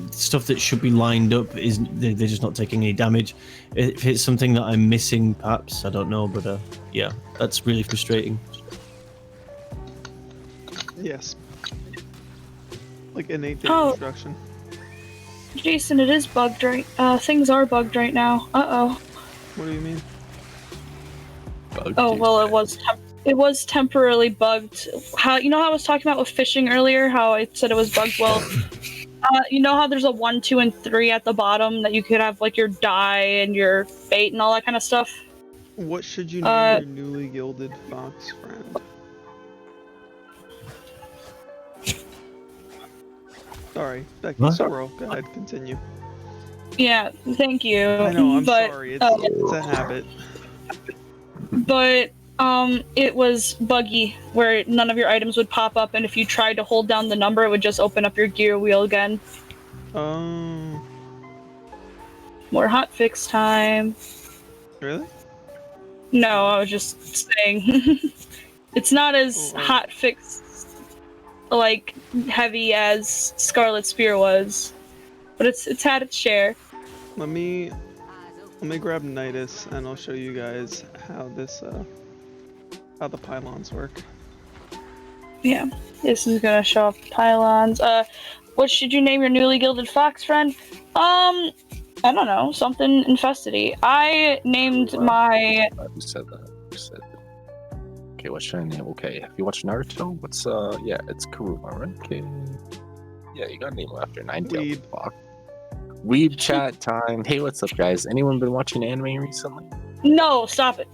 stuff that should be lined up they're just not taking any damage. If it's something that I'm missing, perhaps I don't know, but yeah, that's really frustrating. Yes. Like innate destruction. Jason, it is bugged right. Things are bugged right now. Uh-oh. What do you mean? Bugged Oh, you. well, it was temporarily bugged. How I was talking about with fishing earlier, how I said it was bugged? Well, you know how there's a 1, 2, and 3 at the bottom that you could have like your dye and your bait and all that kind of stuff? What should you name your newly gilded fox friend? Sorry, Becky, What? squirrel. Go ahead, continue. Yeah, thank you. I know, I'm but, sorry. It's a habit. But it was buggy where none of your items would pop up, and if you tried to hold down the number, it would just open up your gear wheel again. Oh. More hotfix time. Really? No, I was just saying. It's not as hotfix like heavy as Scarlet Spear was, but it's had its share. Let me grab Nidus and I'll show you guys how how the pylons work. Yeah, this is gonna show off the pylons. What should you name your newly gilded fox friend? I don't know, something infested-y. I named my. Who said that? Who said that? Okay, what should I name? Okay, have you watched Naruto? What's yeah, it's Kuruma, right? Okay. Yeah, you gotta name him after Nine-Tailed Fox. Weeb chat time. Hey, what's up, guys? Anyone been watching anime recently? No, stop it.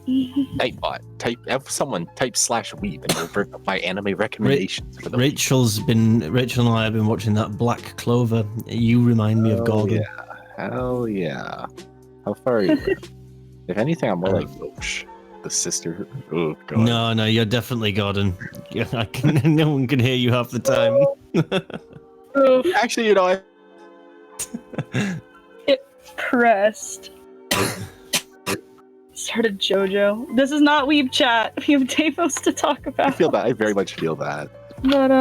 Have someone type /weeb and it'll bring up my anime recommendations for the week. Rachel and I have been watching that Black Clover. You remind me of Gordon. Yeah. Hell yeah. How far are you? If anything, I'm more like Roche, the sister. Oh, God. No, you're definitely Gordon. Yeah, no one can hear you half the time. Oof, Actually, you know, it pressed. Started JoJo. This is not Weeb chat. We have Deimos to talk I about. feel that. I very much feel that. But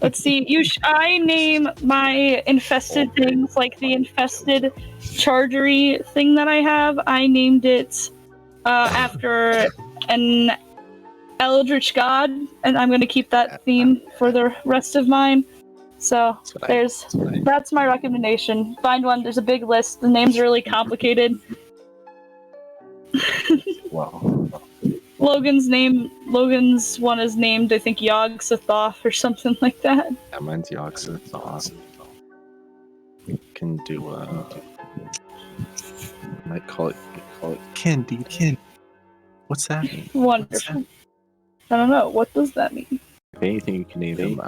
let's see. I name my infested things like the infested chargery thing that I have. I named it after an eldritch god, and I'm going to keep that theme for the rest of mine. So that's my recommendation. Find one. There's a big list. The names are really complicated. Wow. Logan's one is named, I think, Yog-Sothoth or something like that. That meant Yoxin. Awesome. can do I might call it Candide. What's that mean? Wonderful. I don't know. What does that mean? If anything, you can name him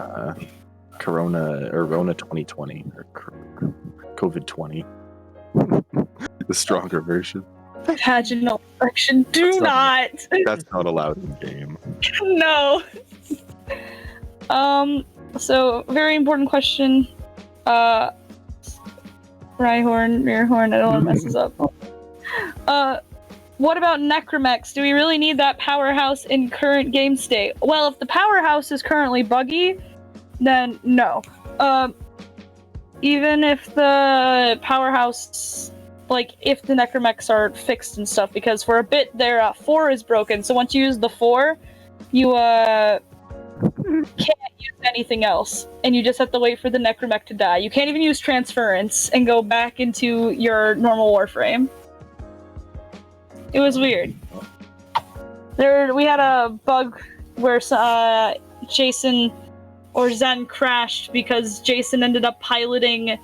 Corona or Rona 2020 or COVID 20. The stronger version. Vaginal infection. Do not. That's not allowed in game. No. So very important question. Rhyhorn, Mirhorn, I don't want to mess this up. What about Necromex? Do we really need that powerhouse in current game state? Well, if the powerhouse is currently buggy, then no. Even if the powerhouse, like, if the Necromex are fixed and stuff, because for a bit their 4 is broken, so once you use the 4, you can't use anything else, and you just have to wait for the Necromech to die. You can't even use Transference and go back into your normal Warframe. It was weird. We had a bug where Jason or Zen crashed because Jason ended up piloting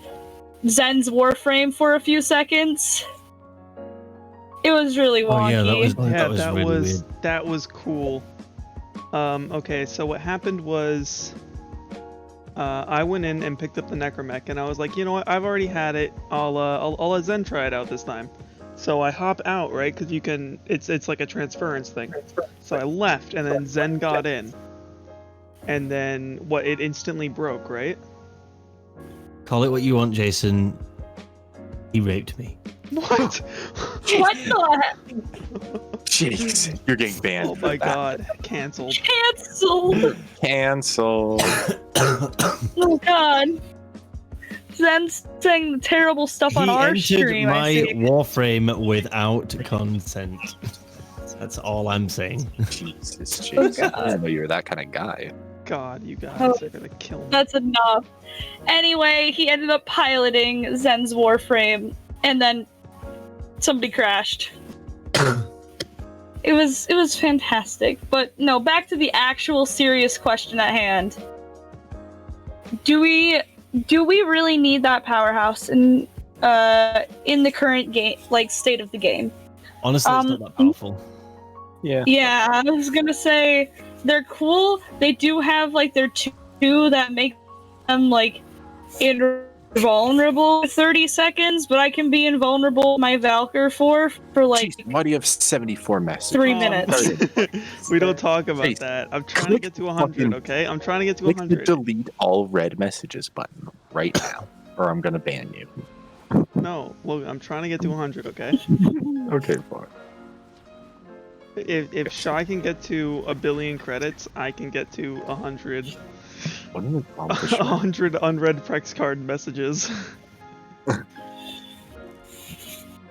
Zen's Warframe for a few seconds. It was really wonky. Oh yeah, that was that really was weird. that was cool. Okay, so what happened was I went in and picked up the Necromech, and I was like, you know what? I've already had it. I'll let Zen try it out this time. So I hop out, right? Because you can. It's like a transference thing. So I left, and then Zen got in, and then it instantly broke, right? Call it what you want, Jason. He raped me. What? What the heck? Jeez, you're getting banned. Oh for my that. god, cancelled. Cancel! Cancel. Oh god. Zen's saying terrible stuff on our He stream. entered I my see. Warframe without consent. That's all I'm saying. Jesus, Jason. I didn't know you were that kind of guy. God, you guys Oh. are gonna kill me. That's enough. Anyway, he ended up piloting Zen's Warframe, and then somebody crashed. It was fantastic. But no, back to the actual serious question at hand. Do we really need that powerhouse in the current game, like, state of the game? Honestly, it's not that powerful. Yeah. Yeah, I was gonna say they're cool. They do have like their two that make them like invulnerable for 30 seconds, but I can be invulnerable with my Valkyr for like Jeez, why do you have 74 messages? 3 minutes. We don't talk about Hey, that. I'm trying to get to 100, okay? I'm trying to get to Click the 100. delete all red messages button right now, or I'm gonna ban you. No, look, I'm trying to get to 100, okay? Okay, fine. If Shy can get to 1 billion credits, I can get to 100. What an accomplishment. 100 unread Prex card messages. Good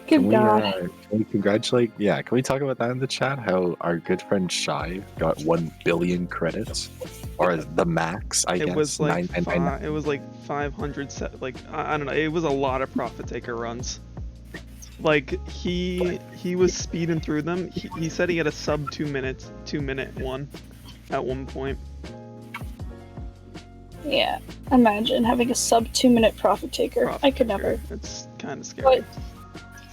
Can God. we congratulate? Yeah, can we talk about that in the chat? How our good friend Shy got 1 billion credits, or the max? I guess It was like 999. it was like 500 like I don't know. It was a lot of Profit Taker runs. Like he was speeding through them. He said he had a sub 2 minute one at one point. Yeah, imagine having a sub 2 minute profit taker. Profit I could Taker. never. It's kind of scary.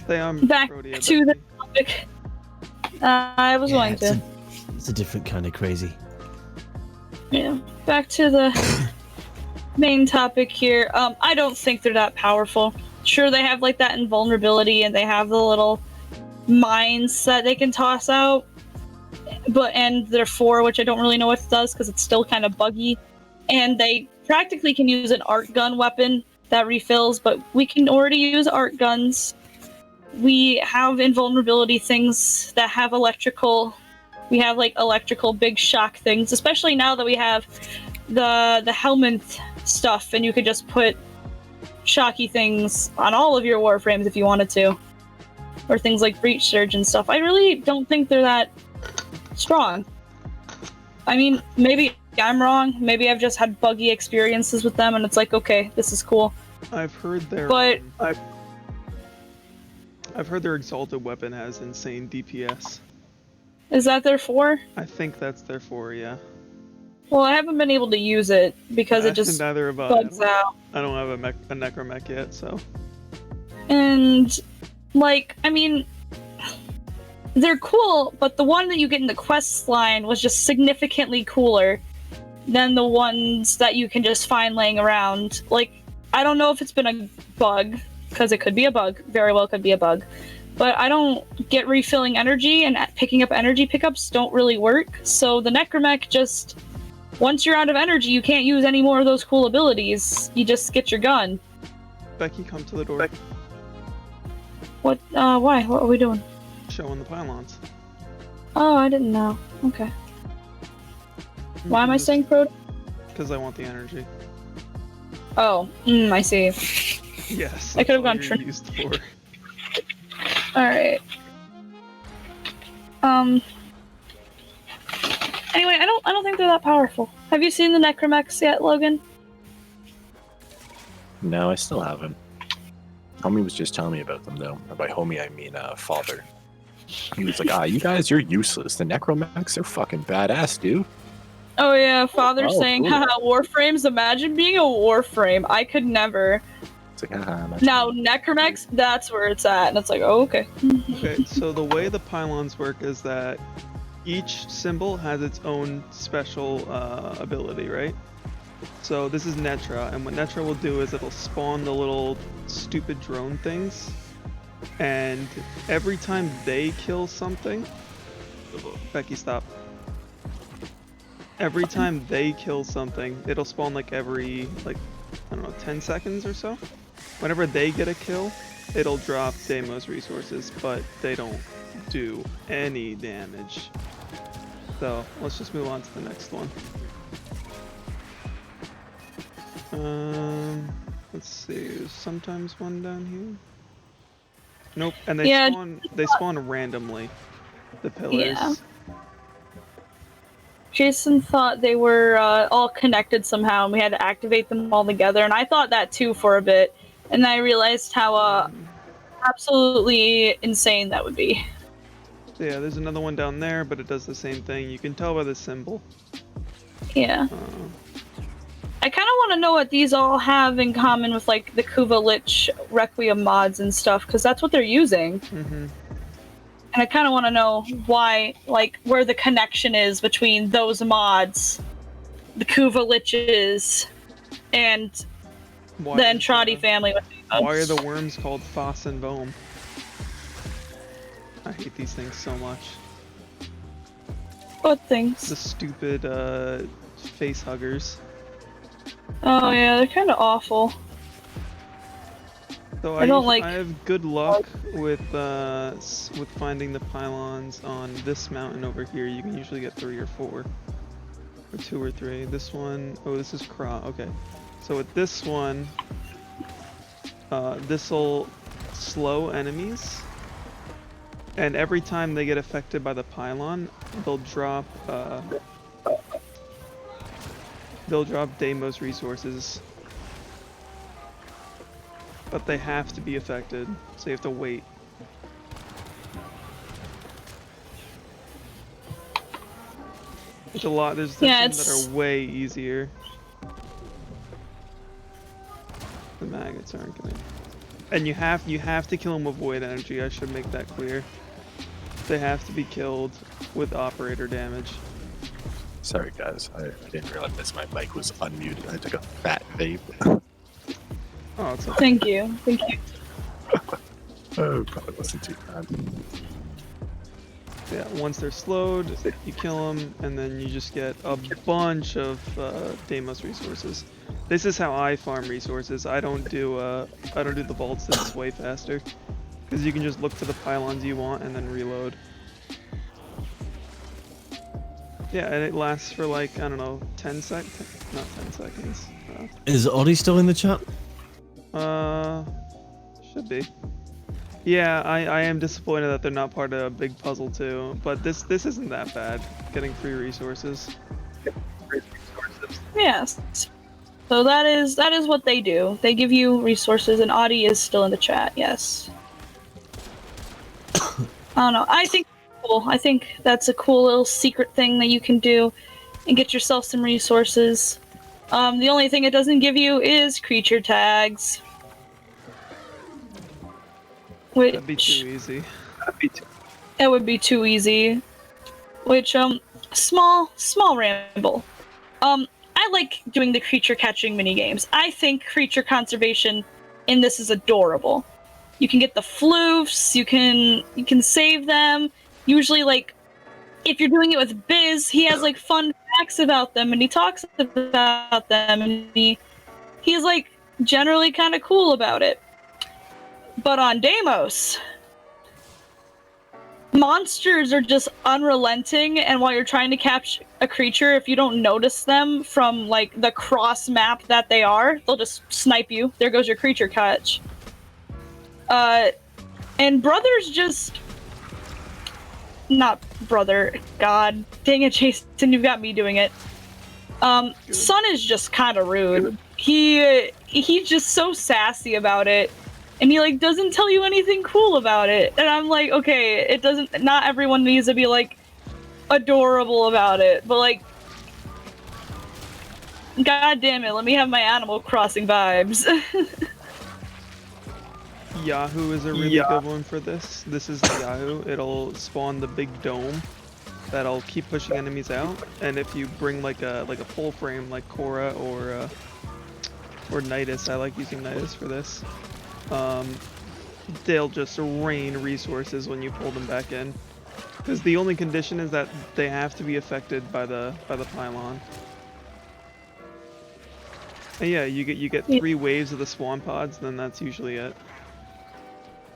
Stay on Back Protea, to the Becky. topic. I was going to. It's a different kind of crazy. Yeah. Back to the main topic here. I don't think they're that powerful. Sure, they have like that invulnerability, and they have the little mines that they can toss out. And they're 4, which I don't really know what it does because it's still kind of buggy. And they practically can use an art gun weapon that refills, but we can already use art guns. We have invulnerability things that have electrical. We have like electrical big shock things, especially now that we have the helmet stuff, and you could just put shocky things on all of your warframes if you wanted to, or things like breach surge and stuff. I really don't think they're that strong. I mean, maybe I'm wrong. Maybe I've just had buggy experiences with them, and it's like, okay, this is cool. I've heard their But I've heard their exalted weapon has insane DPS. is that their 4? I think that's their 4, yeah. Well, I haven't been able to use it because it just neither have I. bugs out. I don't have a necromech yet, so. And, like, I mean, they're cool, but the one that you get in the quests line was just significantly cooler than the ones that you can just find laying around. Like, I don't know if it's been a bug, because it could be a bug, very well could be a bug, but I don't get refilling energy, and picking up energy pickups don't really work, so the Necromech just, once you're out of energy, you can't use any more of those cool abilities, you just get your gun. Becky, come to the door. What, why? What are we doing? Showing the pylons. Oh, I didn't know. Okay. Why am I saying pro? Because I want the energy. Oh, I see. Yes. I could have gone that's all you're used for. Alright. Anyway, I don't think they're that powerful. Have you seen the Necromechs yet, Logan? No, I still haven't. Homie was just telling me about them, though. By homie, I mean father. He was like, you guys, you're useless. The Necromechs are fucking badass, dude. Oh yeah, father saying, cool. haha, Warframes, imagine being a Warframe. I could never. It's like, haha. Now, Necromechs, that's where it's at. And it's like, oh, okay. Okay, so the way the pylons work is that each symbol has its own special ability, right? So this is Netra, and what Netra will do is it'll spawn the little stupid drone things, and every time they kill something... Becky, stop. Every time they kill something, it'll spawn like every, I don't know, 10 seconds or so. Whenever they get a kill, it'll drop Deimos resources, but they don't do any damage. So, let's just move on to the next one. Let's see, there's sometimes one down here. Nope, and they spawn randomly, the pillars. Yeah. Jason thought they were all connected somehow, and we had to activate them all together, and I thought that too for a bit, and I realized how absolutely insane that would be. So yeah, there's another one down there, but it does the same thing. You can tell by the symbol. Yeah. I kind of want to know what these all have in common with, like, the Kuva Lich Requiem mods and stuff, because that's what they're using. Mm-hmm. And I kind of want to know why, like, where the connection is between those mods, the Kuva Liches, and the Entradi family. Why are the worms called Foss and Bohm? I hate these things so much. What things? The stupid face huggers. Oh yeah, they're kind of awful. So I don't like. I have good luck with finding the pylons on this mountain over here. You can usually get 3 or 4, or 2 or 3. This one, oh, this is okay. So with this one, this will slow enemies, and every time they get affected by the pylon, they'll drop Deimos resources. But they have to be affected, so you have to wait. There's a lot, there's some that are way easier. The maggots aren't gonna... And you have to kill them with void energy, I should make that clear. They have to be killed with operator damage. Sorry guys, I didn't realize my mic was unmuted. I took a fat vape. Oh, it's okay. Thank you. Thank you. Oh, probably wasn't too bad. Yeah, once they're slowed, you kill them, and then you just get a bunch of Deimos resources. This is how I farm resources. I don't do the vaults. This is way faster, because you can just look for the pylons you want and then reload. Yeah, and it lasts for like, I don't know, 10 seconds? Not 10 seconds. Is Oddie still in the chat? Should be. Yeah, I am disappointed that they're not part of a big puzzle too, but this isn't that bad, getting free resources. Yes. So that is what they do. They give you resources, and Audie is still in the chat, yes. I don't know, I think cool. I think that's a cool little secret thing that you can do. and get yourself some resources. The only thing it doesn't give you is creature tags. Which, That'd be too easy. it would be too easy. Which, small ramble. I like doing the creature catching minigames. I think creature conservation in this is adorable. You can get the floofs, you can save them. Usually, like, if you're doing it with Biz, he has, like, fun facts about them, and he talks about them, and he's, like, generally kind of cool about it. But on Deimos, monsters are just unrelenting, and while you're trying to catch a creature, if you don't notice them from, like, the cross map that they are, they'll just snipe you. There goes your creature catch. And Brother's just... Not Brother. God. Dang it, Jason, you've got me doing it. Son is just kind of rude. He's just so sassy about it. And he, like, doesn't tell you anything cool about it. And I'm like, okay, it doesn't... Not everyone needs to be, like, adorable about it. But, like... God damn it, let me have my Animal Crossing vibes. Yahoo is a really good one for this. This is the Yahoo. It'll spawn the big dome that'll keep pushing enemies out. And if you bring like a full frame like Korra or Nidus, I like using Nidus for this. They'll just rain resources when you pull them back in. Because the only condition is that they have to be affected by the pylon. And yeah, you get 3 waves of the spawn pods, then that's usually it.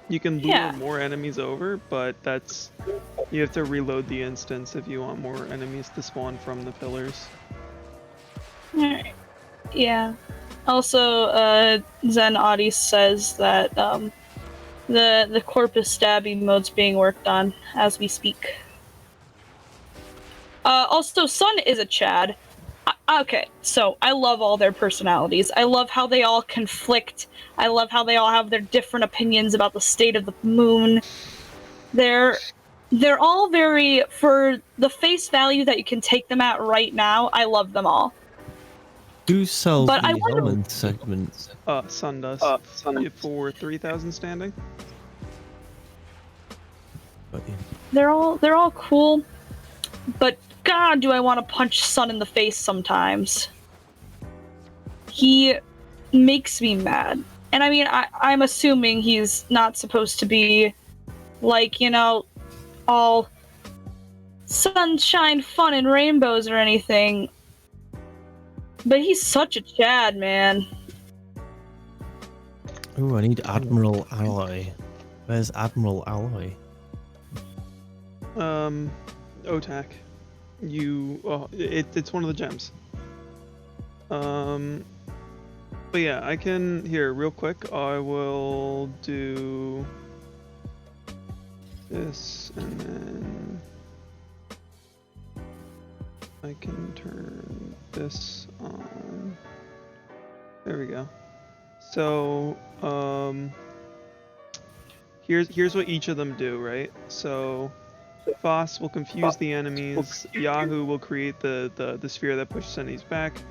You can lure more enemies over, but you have to reload the instance if you want more enemies to spawn from the pillars. Alright. Yeah. Also, Zen Audi says that the Corpus stabbing mode's being worked on as we speak. Also, Sun is a Chad. Okay, so I love all their personalities. I love how they all conflict. I love how they all have their different opinions about the state of the moon. They're all very, for the face value that you can take them at right now, I love them all. Who sells But I the wonder- element segments? Sun does. For 3,000 standing. But, yeah. They're all cool, but God, do I want to punch Sun in the face sometimes. He makes me mad. And I mean, I'm assuming he's not supposed to be, like, you know, all sunshine, fun, and rainbows or anything. But he's such a Chad, man. Oh, I need Admiral Alloy. Where's Admiral Alloy? Otak. It's one of the gems. But yeah, I can, here, real quick, I will do this, and then I can turn this on. There we go. So, here's what each of them do, right? So, Foss will confuse the enemies, Yahoo will create the sphere that pushes enemies back,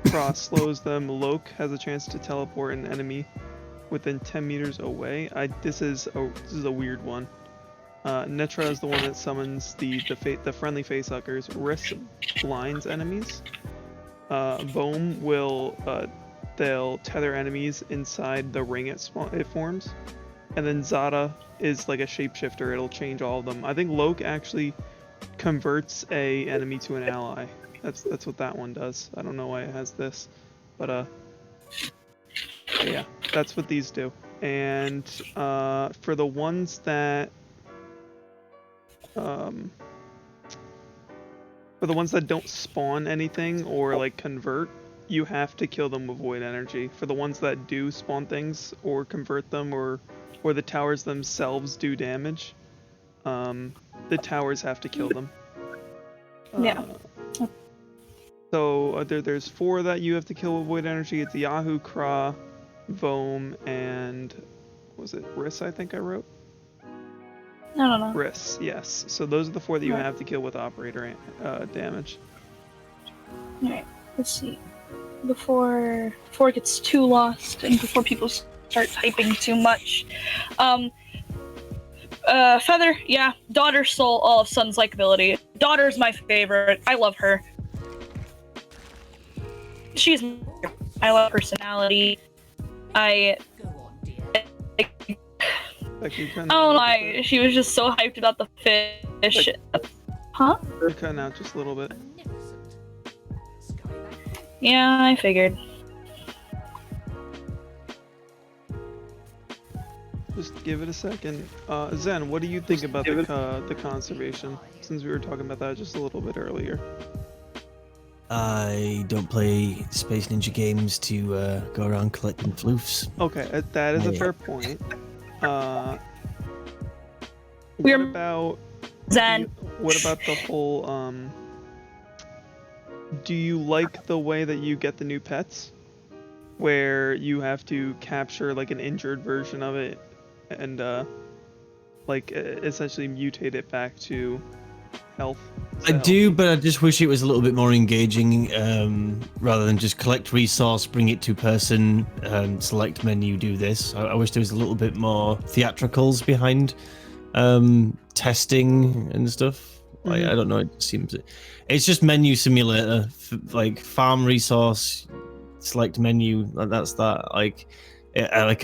Cross slows them, Loke has a chance to teleport an enemy within 10 meters away. This is a weird one. Netra is the one that summons the friendly facehuggers. Risk blinds enemies. Bohm will they'll tether enemies inside the ring it forms. And then Zada is like a shapeshifter, it'll change all of them. I think Loke actually converts a enemy to an ally. That's what that one does. I don't know why it has this. But yeah, that's what these do. And for the ones that don't spawn anything or like convert, you have to kill them with void energy. For the ones that do spawn things or convert them or the towers themselves do damage, the towers have to kill them. Yeah. So there's 4 that you have to kill with void energy. It's Yahoo, Kra, Vohm, and was it Riss? I think I wrote. I don't know. Riss, yes. So those are the 4 that you have to kill with operator damage. Alright, let's see. Before it gets too lost and before people start typing too much. Feather, yeah. Daughter stole all of Sun's likability. Daughter's my favorite. I love her. I love personality. I don't know why she was just so hyped about the fish. Huh? You're cutting out just a little bit. Yeah, I figured. Just give it a second. Zen, what do you think about the conservation? Since we were talking about that just a little bit earlier. I don't play Space Ninja games to go around collecting floofs. Okay, that is a fair point. We're about Zen. what about the whole do you like the way that you get the new pets? Where you have to capture like an injured version of it and essentially mutate it back to health. I do, but I just wish it was a little bit more engaging, rather than just collect resource, bring it to person, select menu, do this. I wish there was a little bit more theatricals behind testing and stuff. Like, I don't know, it seems it's just menu simulator, like farm resource, select menu. That's that. Like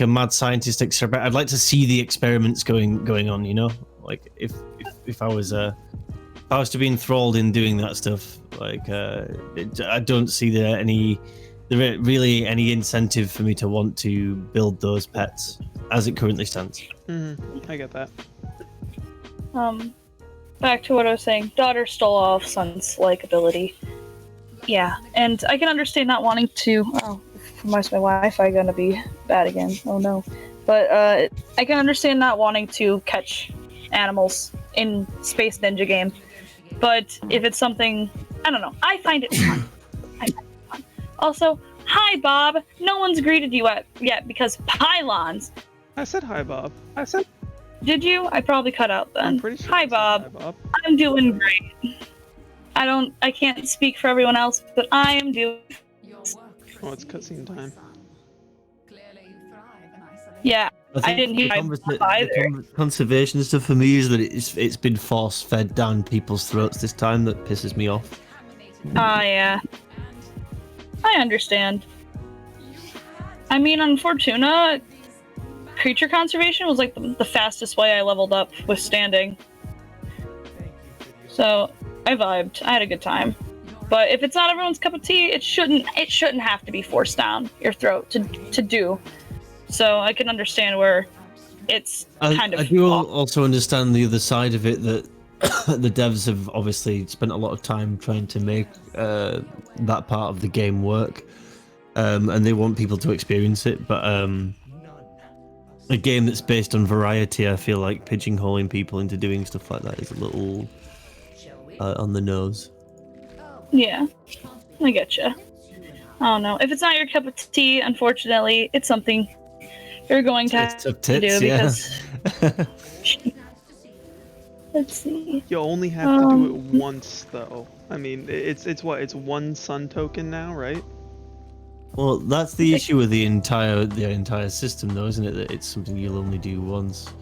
a mad scientist experiment. I'd like to see the experiments going on. You know, like if I was to be enthralled in doing that stuff, like I don't see there really any incentive for me to want to build those pets as it currently stands. I get that. Back to what I was saying. Daughter stole off Sun's likability. Yeah, and I can understand not wanting to. Oh, why is my Wi-Fi gonna be bad again? Oh no. But I can understand not wanting to catch animals in Space Ninja game. But if it's something, I don't know. I find it fun. Also, hi Bob. No one's greeted you yet because pylons. I said hi, Bob. Did you? I probably cut out then. I'm pretty sure. Hi Bob. I'm doing great. I can't speak for everyone else, but I am doing. Oh, it's cutscene time. Yeah, I didn't hear either. The conservation stuff for me is that it's been force fed down people's throats this time that pisses me off. Yeah. I understand. I mean, on Fortuna, creature conservation was like the fastest way I leveled up with standing. So I vibed. I had a good time. But if it's not everyone's cup of tea, it shouldn't have to be forced down your throat to do. So I can understand where it's kind of. I do also understand the other side of it, that the devs have obviously spent a lot of time trying to make that part of the game work, and they want people to experience it. But a game that's based on variety, I feel like pigeonholing people into doing stuff like that is a little on the nose. Yeah, I getcha. I don't know. If it's not your cup of tea, unfortunately, it's something you're going to have to do because. Let's see. You only have to do it once, though. I mean, it's what? It's one sun token now, right? Well, that's the issue with the entire system, though, isn't it? That it's something you'll only do once.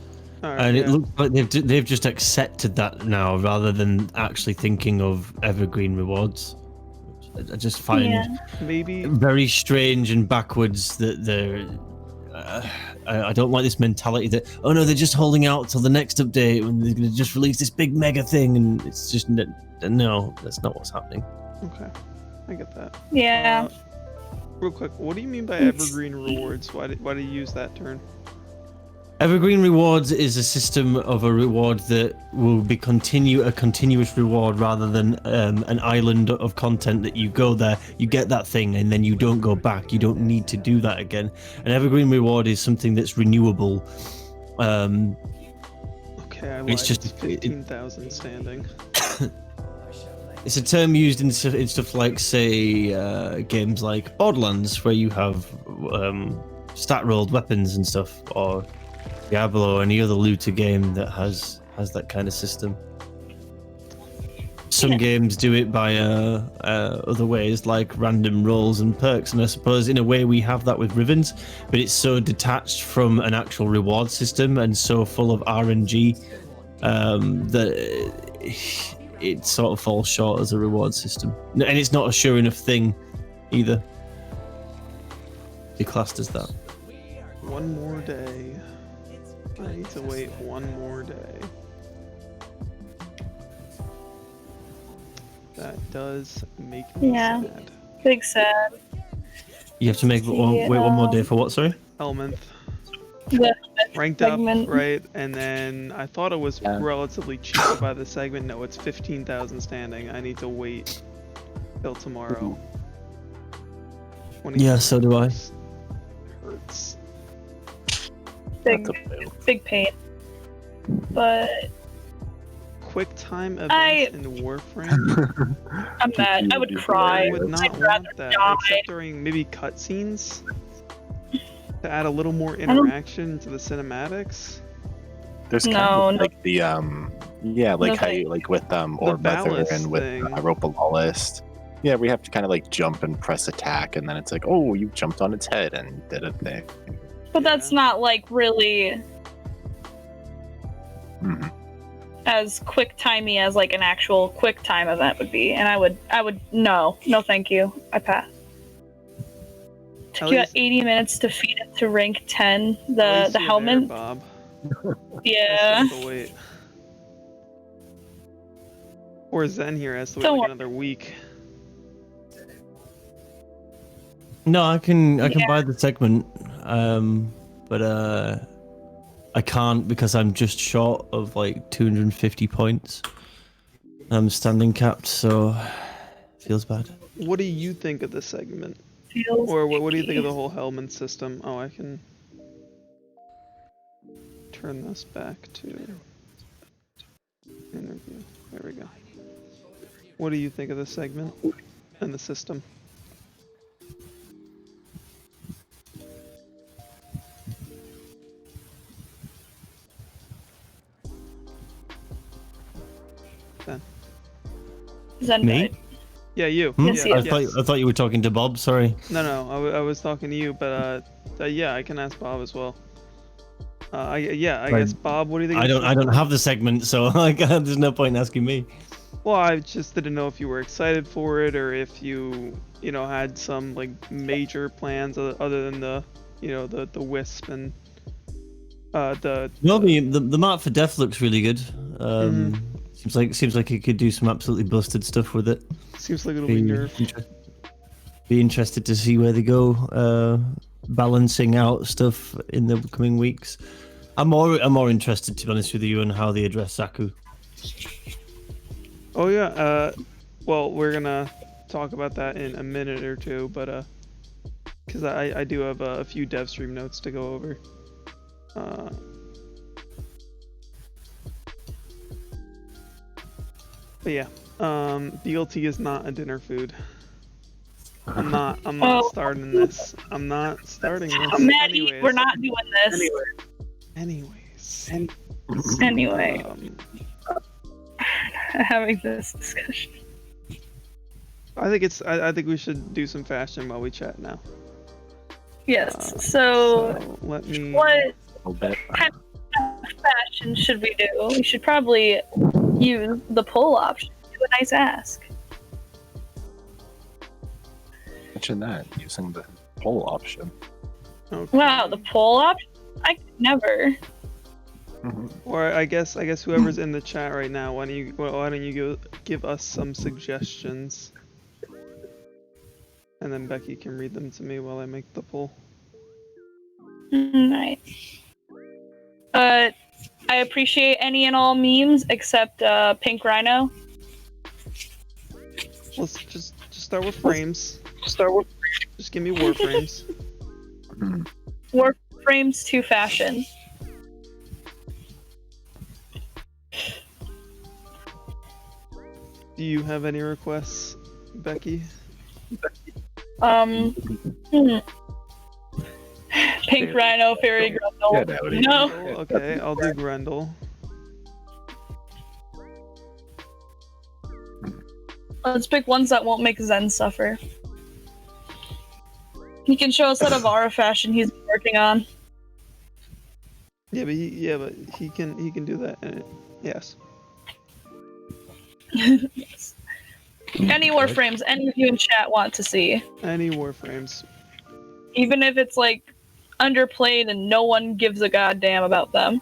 Right, and it looks like they've just accepted that now, rather than actually thinking of evergreen rewards. I just find maybe very strange and backwards that they're. I don't like this mentality that they're just holding out till the next update when they're going to just release this big mega thing, and it's just no, that's not what's happening. Okay, I get that. Yeah. Real quick, what do you mean by evergreen rewards? Why do you use that term? Evergreen rewards is a system of a reward that will be a continuous reward rather than an island of content that you go there, you get that thing, and then you don't go back. You don't need to do that again. An evergreen reward is something that's renewable. Okay, I lied. It's just 15,000 standing. It's a term used in stuff like, say, games like Borderlands, where you have stat-rolled weapons and stuff, or Diablo or any other looter game that has that kind of system. some games do it by other ways, like random rolls and perks, and I suppose in a way we have that with Rivens, but it's so detached from an actual reward system and so full of RNG that it sort of falls short as a reward system, and it's not a sure enough thing either. Be classed as that. One more day. I need to wait one more day. That does make me sad. Big sad. You have to wait one more day for what? Sorry. Helminth. The Ranked segment. up, right? And then I thought it was relatively cheap to buy the segment. No, it's 15,000 standing. I need to wait till tomorrow. Yeah, so do I. Hurts. Big pain. But Quick time events in Warframe. I'm mad. I would cry. I would not want that, except during maybe cutscenes. To add a little more interaction to the cinematics. There's kind of like the like how you like with Orb Mother and with Ropa Lawless. Yeah, we have to kind of like jump and press attack, and then it's like, oh, you jumped on its head and did a thing. But that's not like really as quick timey as like an actual quick time event would be, and I would no thank you, I pass. Took you 80 minutes to feed it to rank 10. The helmet. Bob. Yeah. Wait. Or Zen here has to wait like another week. No, I can buy the segment, but I can't because I'm just short of like 250 points. I'm standing capped, so it feels bad. What do you think of the segment? Or what do you think of the whole Hellman system? Oh, I can turn this back to interview. There we go. What do you think of the segment and the system? Zen Me? died. Yeah, you. Yes, Yeah, I thought you were talking to Bob. Sorry. No, I was talking to you, but yeah, I can ask Bob as well. I guess Bob, what do you think? I don't have the segment, so like, there's no point in asking me. Well, I just didn't know if you were excited for it or if you had some like major plans other than the the Wisp and the. Well, the map for Death looks really good. Seems like it could do some absolutely busted stuff with it. Seems like it'll be nerfed. Be interested to see where they go, balancing out stuff in the coming weeks. I'm more interested, to be honest with you, on how they address Zaku. Oh yeah, well, we're gonna talk about that in a minute or two, but because I do have a few dev stream notes to go over. But yeah, BLT is not a dinner food. I'm not starting this. I'm not starting this. Maddie, Anyways. we're not doing this. Anyways. Anyway. Having this discussion. I think we should do some fashion while we chat now. Yes. So let me. What kind of fashion should we do? We should probably use the poll option. Do a nice ask. Mention that using the poll option. Okay. Wow, the poll option? I could never. Or I guess whoever's in the chat right now, why don't you give us some suggestions, and then Becky can read them to me while I make the poll. Right. I appreciate any and all memes except Pink Rhino. Let's just start with frames. Just give me Warframes. Warframes to fashion. Do you have any requests, Becky? Pink Rhino, Fairy Grundle. No. Okay, I'll do Grendel. Let's pick ones that won't make Zen suffer. He can show us that Avara fashion he's working on. Yeah, but he can do that. Yes. Yes. Any Warframes any of you in chat want to see. Any Warframes. Even if it's like underplayed and no one gives a goddamn about them.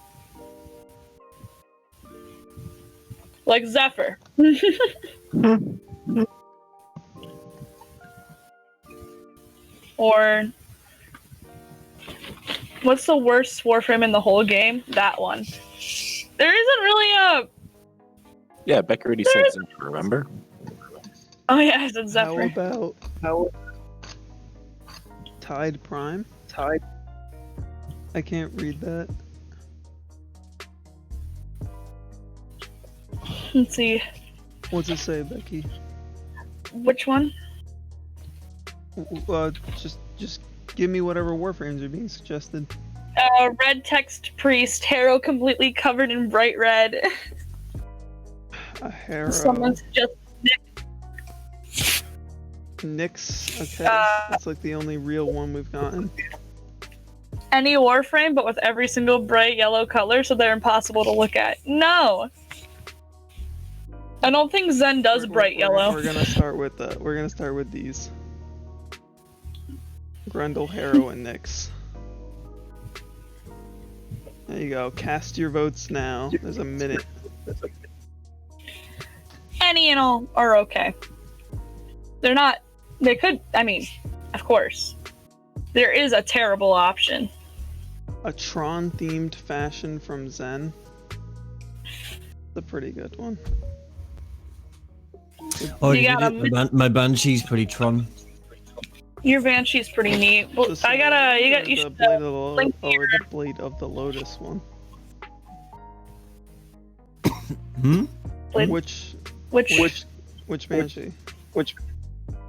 Like Zephyr. Or what's the worst Warframe in the whole game? That one. There isn't really a... Yeah, Beck already said Zephyr, remember? Oh yeah, I said Zephyr. How Tide Prime? Tide. I can't read that. Let's see. What's it say, Becky? Which one? Just give me whatever Warframes are being suggested. Red text priest, Harrow completely covered in bright red. A Harrow. Someone suggested Nyx. Okay, that's like the only real one we've gotten. any Warframe, but with every single bright yellow color, so they're impossible to look at. No! I don't think Zen does bright yellow. We're gonna start with these. Grundle, Harrow, and Nyx. There you go. Cast your votes now. There's a minute. Any and all are okay. They're not. They could. I mean, of course. There is a terrible option. A Tron-themed fashion from Zen. It's a pretty good one. Oh, You got my Banshee's pretty Tron. Your Banshee's pretty neat. Well, You should link your- the Blade of the Lotus one. Hmm? Blade- Which Banshee?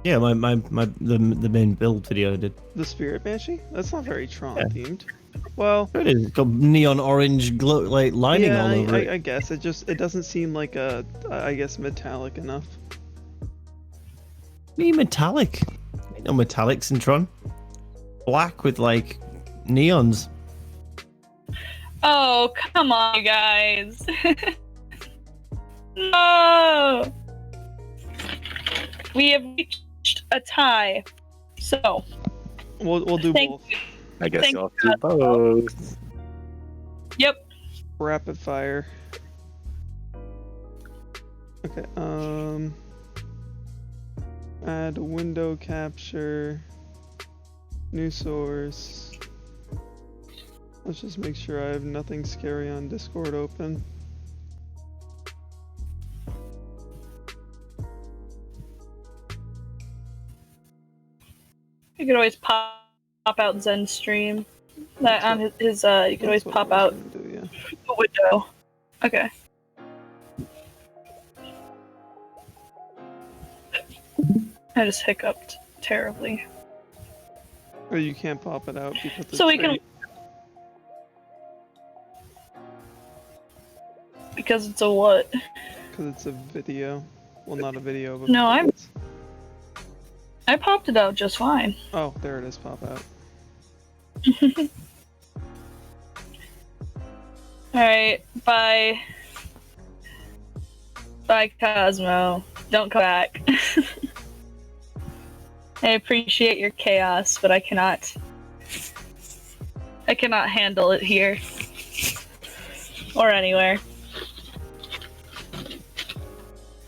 Yeah, the main build video I did. The Spirit Banshee? That's not very Tron themed. Well, It is. It's got neon orange glow, like lining all over it. I guess it doesn't seem like I guess metallic enough. Me metallic. Ain't no metallics in Tron. Black with like neons. Oh, come on, you guys. No! We have reached a tie. So, We'll do Thank both. I guess Thank you'll have to do both. yep. Rapid fire. Okay, add window capture, new source. Let's just make sure I have nothing scary on Discord open. You could always pop out Zen's stream. That on his you could always That's what pop I was out gonna do, yeah. the window. Okay. I just hiccuped terribly. Or you can't pop it out because it's So we can- free. Because it's a what? Because it's a video. Well, not a video, but No, it's- I popped it out just fine. Oh, there it is. Pop out. Alright, bye. Bye, Cosmo. Don't come back. I appreciate your chaos, but I cannot handle it here. Or anywhere.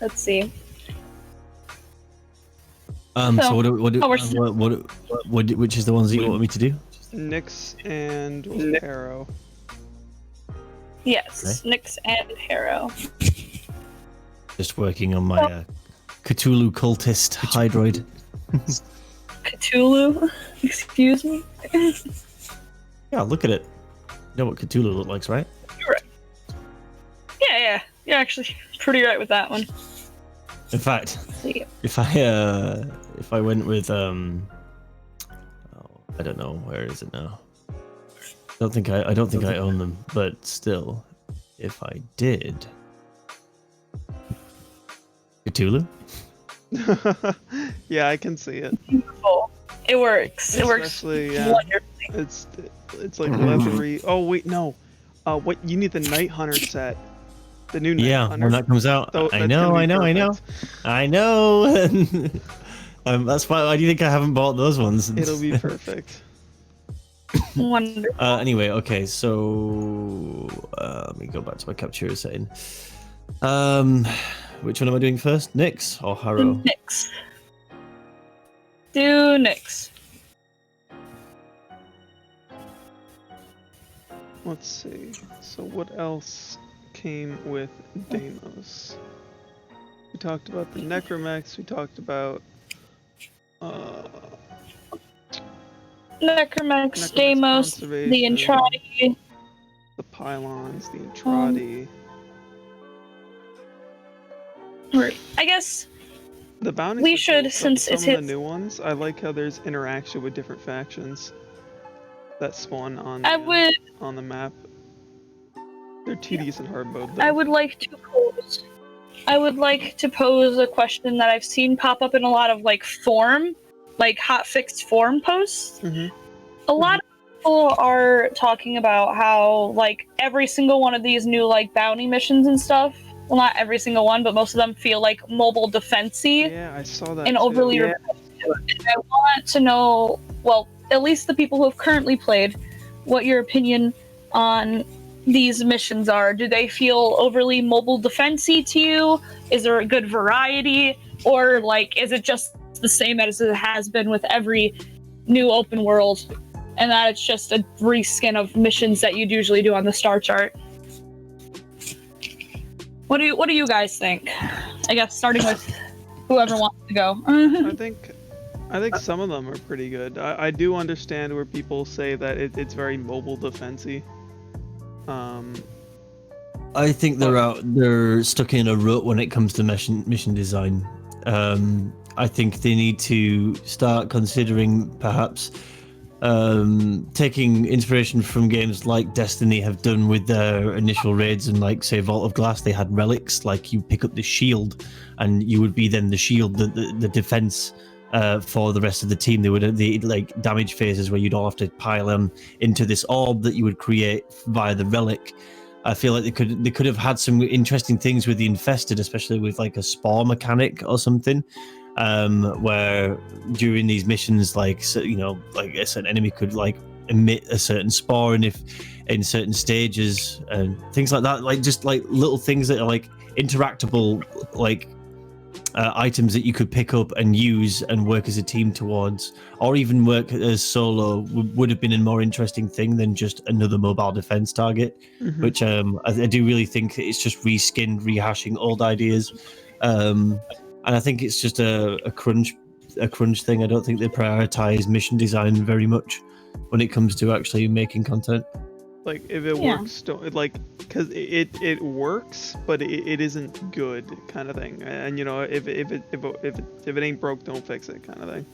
Let's see. So which is the ones that you want me to do? Nyx and Harrow. Yes, Nyx and Harrow. Just working on my Cthulhu cultist hydroid. Cthulhu? Excuse me? Yeah, look at it. You know what Cthulhu looks like, right? You're right. Yeah. You're actually pretty right with that one. In fact, See. if I went with I don't know, where is it now? I don't think I own them, but still, if I did, Cthulhu. Yeah, I can see it. Beautiful. It works. It works Especially, yeah. wonderfully. It's like leathery. Oh wait, no. What you need the Night Hunter set. The new Night Yeah, Hunter. when that comes out. So I that's know. gonna be perfect. I know. That's why do you think I haven't bought those ones? It'll be perfect. Wonderful. Anyway, okay, so let me go back to my capture setting. Which one am I doing first? Nyx or Harrow? Nyx. Do Nyx. Let's see. So what else came with Deimos? We talked about the Necromex. We talked about Necromex, Deimos, the Entradi. the pylons, the Entradi. Right. I guess The bounties. we should, since some it's of his. the new ones. I like how there's interaction with different factions that spawn on. On the map. They're 2Ds in hard mode though. I would like to pose a question that I've seen pop up in a lot of like hotfixed forum posts. Mm-hmm. A lot of people are talking about how like every single one of these new like bounty missions and stuff. Well, not every single one, but most of them feel like mobile defensey. Yeah, I saw that. And overly repetitive. And I want to know, well, at least the people who have currently played, what your opinion on these missions are. Do they feel overly mobile defensey to you? Is there a good variety? Or like, is it just the same as it has been with every new open world? And that it's just a reskin of missions that you'd usually do on the star chart? What do you guys think? I guess starting with whoever wants to go. I think some of them are pretty good. I do understand where people say that it's very mobile defensey. I think they're stuck in a rut when it comes to mission design. I think they need to start considering perhaps taking inspiration from games like Destiny have done with their initial raids, and like say Vault of Glass, they had relics. Like you pick up the shield, and you would be then the shield, the defense for the rest of the team. They would the like damage phases where you'd all have to pile them into this orb that you would create via the relic. I feel like they could have had some interesting things with the infested, especially with like a spore mechanic or something. Where during these missions, like like a certain enemy could like emit a certain spore, and if in certain stages and things like that, like just like little things that are like interactable, like items that you could pick up and use and work as a team towards, or even work as solo, would have been a more interesting thing than just another mobile defense target. Mm-hmm. Which I do really think it's just reskinned, rehashing old ideas. And I think it's just a crunch thing. I don't think they prioritize mission design very much when it comes to actually making content. Like if it works, because it works, but it isn't good, kind of thing. And if it ain't broke, don't fix it, kind of thing.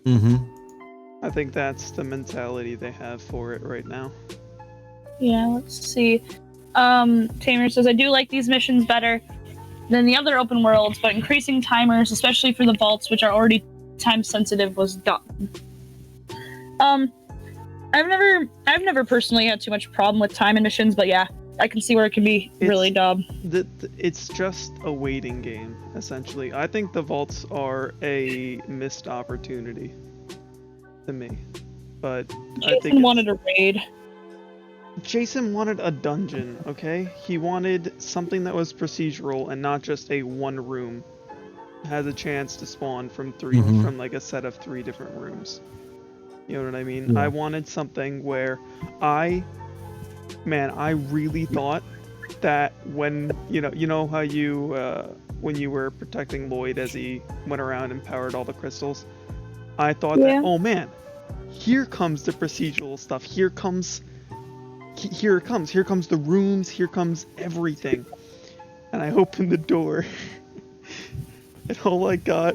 Mm-hmm. I think that's the mentality they have for it right now. Yeah, let's see. Tamer says, I do like these missions better than the other open worlds, but increasing timers, especially for the vaults, which are already time sensitive, was dumb. I've never personally had too much problem with time in missions, but yeah, I can see where it can be really dumb. It's just a waiting game, essentially. I think the vaults are a missed opportunity to me, but I think wanted a raid. Jason wanted a dungeon, okay? He wanted something that was procedural and not just a one room. Has a chance to spawn from from like a set of 3 different rooms. You know what I mean? Yeah. I wanted something where I really thought that when you know how you when you were protecting Lloyd as he went around and powered all the crystals, I thought that, oh man, here comes the procedural stuff. Here it comes the rooms, here comes everything. And I opened the door and all I got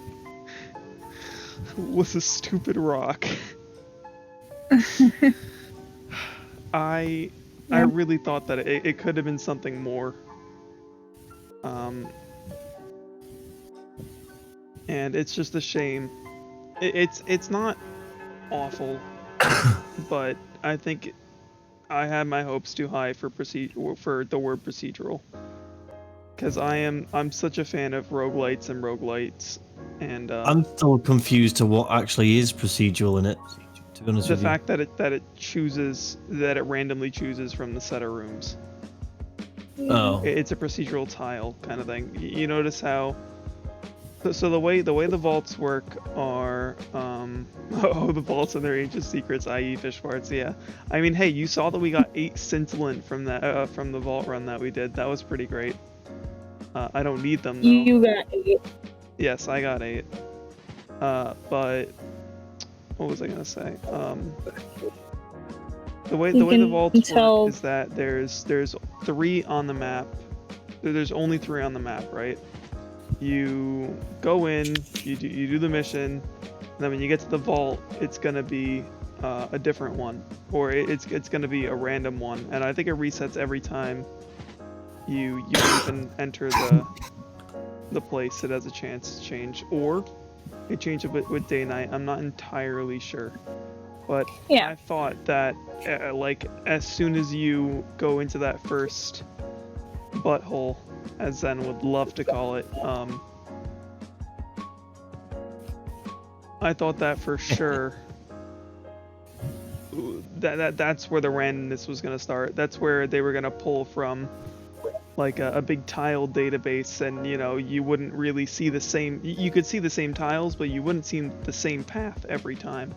was a stupid rock. I really thought that it could have been something more. and it's just a shame. It's not awful, but I think I had my hopes too high for the word procedural, because I'm such a fan of roguelites, and I'm still confused to what actually is procedural in it. To be honest the with you. fact that it randomly chooses from the set of rooms. Oh. It's a procedural tile kind of thing. You notice how. So the way the vaults work are, the vaults and their ancient secrets, i.e. fish farts. Yeah, I mean, hey, you saw that we got 8 Sentinel from that from the vault run that we did. That was pretty great. I don't need them though. You got 8. Yes, I got 8. But what was I gonna say? The way the vaults work is that there's 3 on the map. There's only 3 on the map, right? You go in, you do the mission, and then when you get to the vault, it's gonna be a different one, or it's gonna be a random one, and I think it resets every time you even enter the place. It has a chance to change, or it changes a bit with day night. I'm not entirely sure, but Yeah. I thought that like as soon as you go into that first butthole, as Zen would love to call it, I thought that for sure that's where the randomness was going to start. That's where they were going to pull from, like a big tile database, and you wouldn't really see the same. You could see the same tiles, but you wouldn't see the same path every time.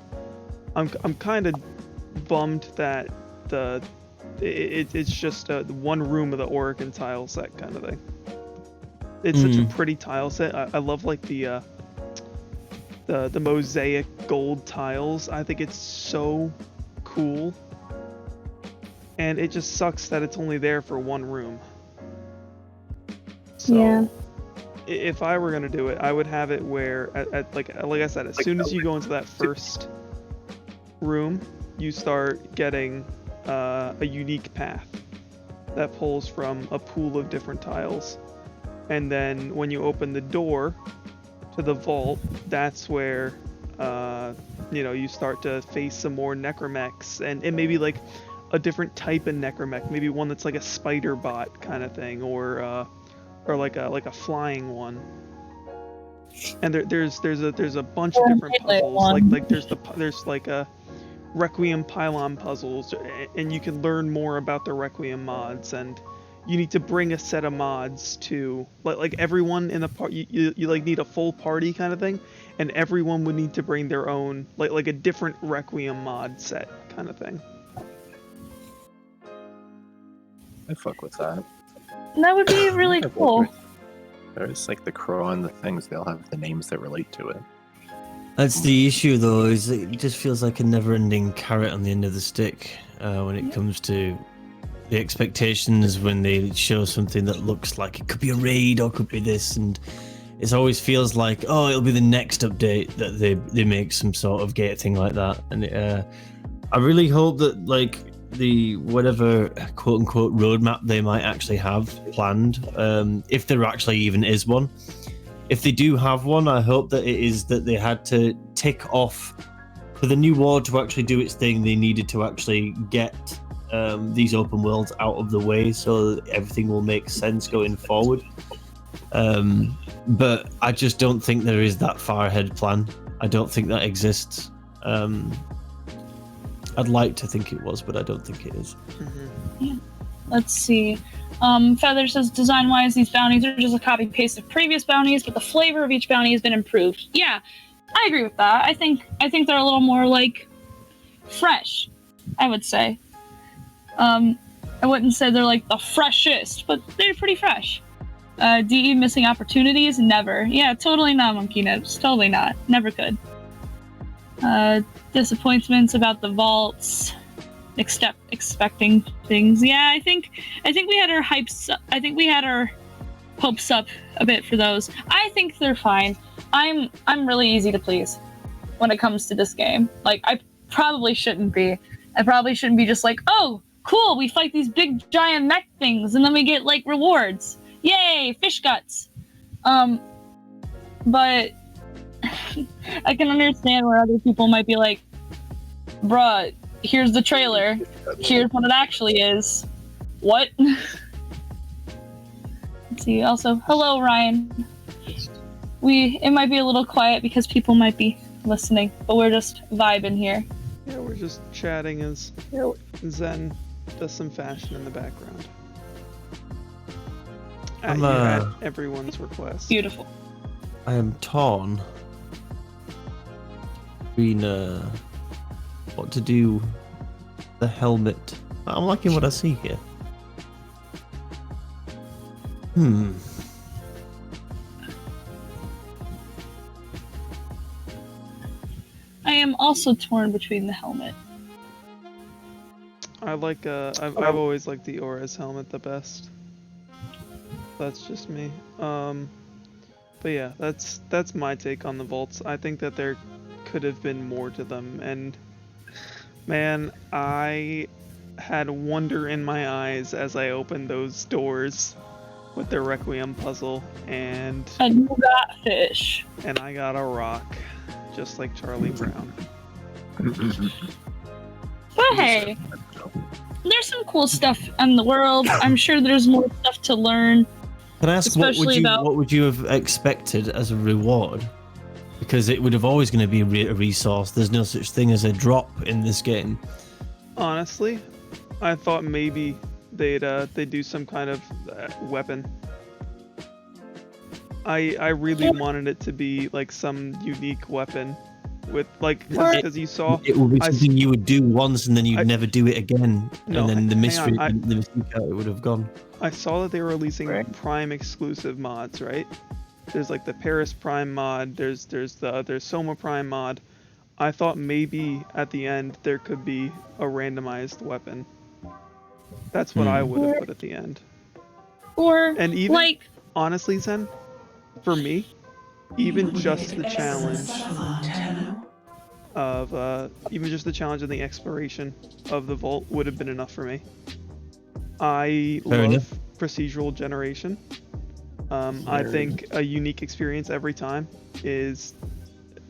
I'm kind of bummed that it's just one room of the Oregon tile set kind of thing. It's such a pretty tile set. I love like the mosaic gold tiles. I think it's so cool, and it just sucks that it's only there for one room. So Yeah. if I were gonna do it, I would have it where like I said, as soon as you go into that first room, you start getting a unique path that pulls from a pool of different tiles, and then when you open the door to the vault, that's where you start to face some more necromechs, and maybe like a different type of necromech, maybe one that's like a spider bot kind of thing, or like a flying one. And there's a bunch of different puzzles. Like there's like a Requiem pylon puzzles, and you can learn more about the Requiem mods, and you need to bring a set of mods to like everyone in the part. You like need a full party kind of thing, and everyone would need to bring their own like a different Requiem mod set kind of thing. I fuck with that. That would be really cool. There's like the crow and the things, they all have the names that relate to it. That's the issue, though, is it just feels like a never-ending carrot on the end of the stick when it comes to the expectations when they show something that looks like it could be a raid or could be this, and it always feels like, oh, it'll be the next update that they make some sort of gate thing like that. And I really hope that like the whatever quote-unquote roadmap they might actually have planned, if there actually even is one. If they do have one, I hope that it is that they had to tick off for the new war to actually do its thing. They needed to actually get these open worlds out of the way so that everything will make sense going forward. But I just don't think there is that far ahead plan. I don't think that exists. I'd like to think it was, but I don't think it is. Yeah. Let's see. Feather says, design-wise, these bounties are just a copy-paste of previous bounties, but the flavor of each bounty has been improved. Yeah, I agree with that. I think they're a little more, like, fresh, I would say. I wouldn't say they're, like, the freshest, but they're pretty fresh. DE missing opportunities? Never. Yeah, totally not, Monkey Nibs. Totally not. Never could. Disappointments about the vaults. Expecting things. Yeah, I think we had our hypes. I think we had our hopes up a bit for those. I think they're fine. I'm really easy to please when it comes to this game. Like, I probably shouldn't be. I probably shouldn't be just like, oh, cool, we fight these big giant mech things and then we get like rewards. Yay, fish guts. But I can understand where other people might be like, bruh, here's the trailer. Here's what it actually is. What? Let's see. Also, hello, Ryan. It might be a little quiet because people might be listening, but we're just vibing here. Yeah, we're just chatting as Zen does some fashion in the background. At everyone's request. Beautiful. I am torn between what to do. The helmet. I'm liking what I see here. I am also torn between the helmet. I like I've always liked the Aura's helmet the best. That's just me. But yeah, that's my take on the vaults. I think that there could have been more to them, and man, I had wonder in my eyes as I opened those doors with the Requiem puzzle, and you got fish. And I got a rock, just like Charlie Brown. But hey, there's some cool stuff in the world. I'm sure there's more stuff to learn. Can I ask Especially what would you have expected as a reward? Because it would have always going to be a resource. There's no such thing as a drop in this game. Honestly, I thought maybe they'd do some kind of weapon. I really wanted it to be like some unique weapon with like, because you saw it would be something you would do once and then you'd never do it again, and then the mystery it would have gone. I saw that they were releasing Prime exclusive mods, right? There's like the Paris Prime mod, there's Soma Prime mod. I thought maybe at the end there could be a randomized weapon. That's what I would have put at the end. And even like, honestly, Zen, for me, even just the challenge of the exploration of the vault would have been enough for me. I love procedural generation. I think a unique experience every time is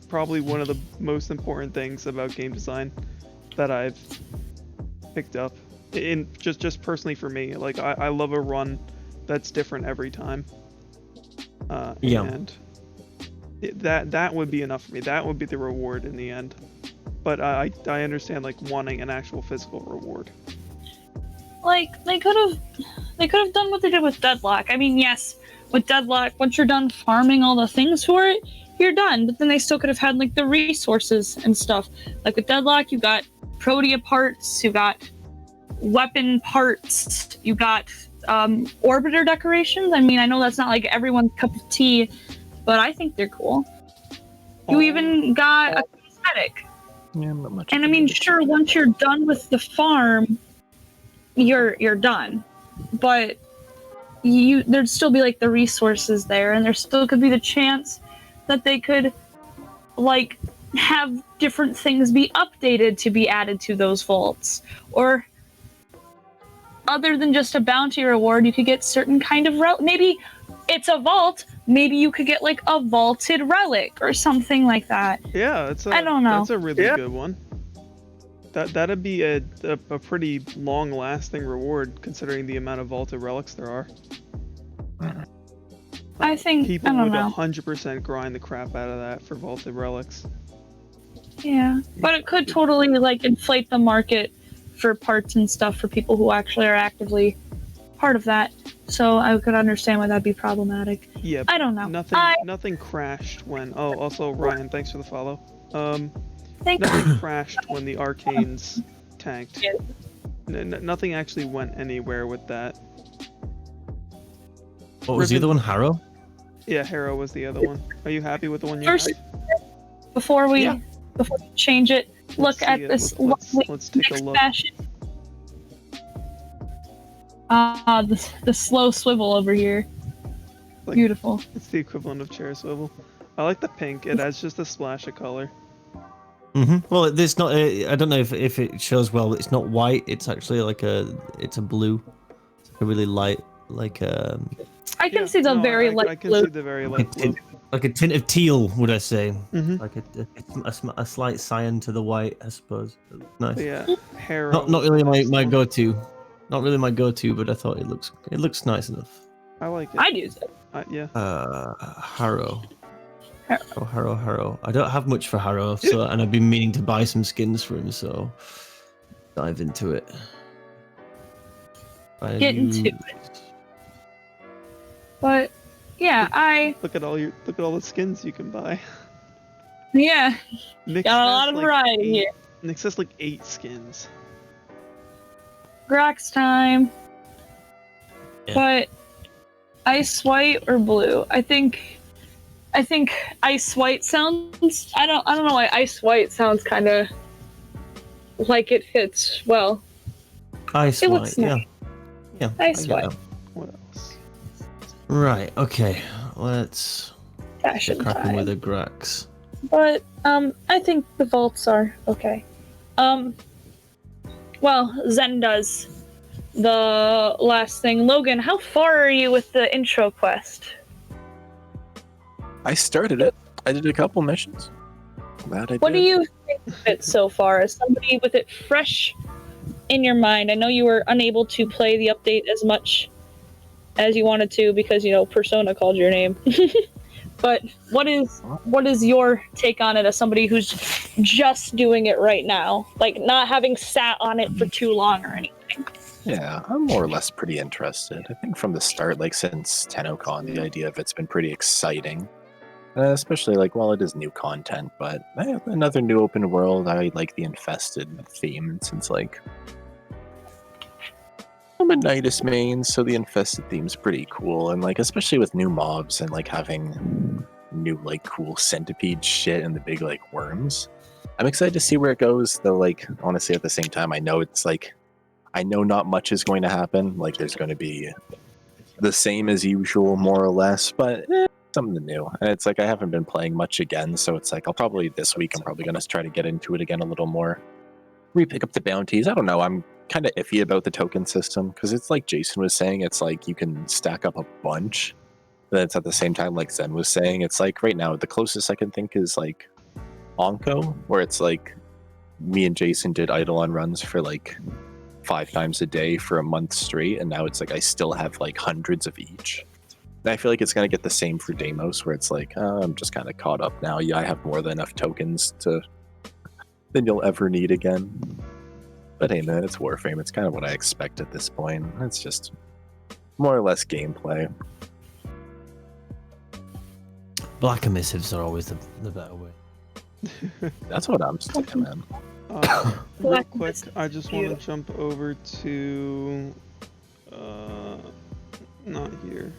probably one of the most important things about game design that I've picked up. In just personally for me, like I love a run that's different every time. And that would be enough for me. That would be the reward in the end. But I understand like wanting an actual physical reward. Like they could have done what they did with Deadlock. I mean, yes, with Deadlock, once you're done farming all the things for it, you're done. But then they still could have had like the resources and stuff. Like with Deadlock, you got Protea parts, you got weapon parts, you got orbiter decorations. I mean, I know that's not like everyone's cup of tea, but I think they're cool. You even got a cosmetic. Yeah, not much. And I mean, sure, once you're done with the farm, you're done. But there'd still be like the resources there, and there still could be the chance that they could like have different things be updated to be added to those vaults. Or other than just a bounty reward, you could get certain kind of maybe it's a vault, maybe you could get like a vaulted relic or something like that. Yeah, I don't know. That's a really good one. That'd be a pretty long-lasting reward considering the amount of vaulted relics there are. I think people would 100% grind the crap out of that for vaulted relics. Yeah, but it could totally like inflate the market for parts and stuff for people who actually are actively part of that. So I could understand why that'd be problematic. Yeah, I don't know. Nothing crashed when. Oh, also Ryan, thanks for the follow. Thanks. Nothing crashed when the arcanes tanked. Yeah. Nothing actually went anywhere with that. What was the other one? Harrow? Yeah, Harrow was the other one. Are you happy with the one you have? Before we change it, look at this. Let's take a look. The slow swivel over here. Like, beautiful. It's the equivalent of chair swivel. I like the pink. It adds just a splash of color. Well, there's not. I don't know if it shows well. It's not white. It's actually like it's a blue. It's like a really light, like. I can see the very light blue. I can see the very light blue. like a tint of teal, would I say? Mhm. Like a slight cyan to the white, I suppose. Nice. But yeah, Harrow. Not really my Excellent. go-to. Not really my go-to, but I thought it looks nice enough. I like it. I'd use it. Yeah. Harrow. Harrow. I don't have much for Harrow, so and I've been meaning to buy some skins for him, so dive into it. Get into it. But yeah, Look at all the skins you can buy. got Nick's a has, lot of like, variety 8 here. Nick's has like 8 skins. Grax time. Yeah. But ice white or blue? I think ice white sounds. I don't know why ice white sounds kind of like it fits well. Ice It white, looks yeah. nice. Yeah. Ice I get white. that. What else? Right. Okay. Let's Fashion get cracking time. with the Grax. But I think the vaults are okay. Well, Zen does the last thing. Logan, how far are you with the intro quest? I started it. I did a couple missions. What do you think of it so far? As somebody with it fresh in your mind, I know you were unable to play the update as much as you wanted to because Persona called your name. But what is your take on it as somebody who's just doing it right now, like not having sat on it for too long or anything? Yeah, I'm more or less pretty interested. I think from the start, like since TennoCon, the idea of it's been pretty exciting. Especially while it is new content, but another new open world. I like the infested theme since I'm a Nidus main, so the infested theme's pretty cool, and especially with new mobs and having new cool centipede shit and the big worms. I'm excited to see where it goes, though honestly at the same time I know it's I know not much is going to happen. There's going to be the same as usual more or less, but something new. And it's I haven't been playing much again, so it's I'll probably this week I'm probably going to try to get into it again a little more. Re-pick up the bounties. I don't know, I'm kind of iffy about the token system because it's like Jason was saying, it's you can stack up a bunch, but it's at the same time Zen was saying, it's right now the closest I can think is Onko, where it's me and Jason did Eidolon runs for 5 times a day for a month straight, and now it's I still have hundreds of each. And I feel it's going to get the same for Deimos, where it's I'm just kind of caught up now. Yeah, I have more than enough tokens than you'll ever need again. But hey man, it's Warframe. It's kind of what I expect at this point. It's just more or less gameplay. Black emissives are always the better way. That's what I'm saying, man. Real quick, I just want to jump over to not here.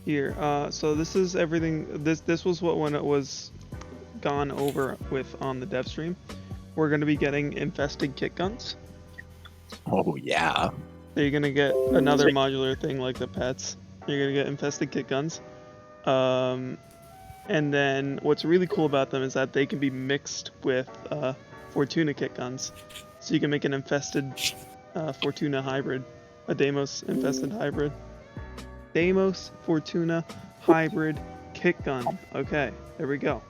Here. So this is everything. This was when it was gone over with on the dev stream. We're going to be getting infested kit guns. Oh yeah. So you're going to get another modular thing like the pets. You're going to get infested kit guns. And then what's really cool about them is that they can be mixed with Fortuna kit guns. So you can make an infested Fortuna hybrid. A Deimos infested hybrid. Deimos Fortuna hybrid kit gun. Okay, there we go.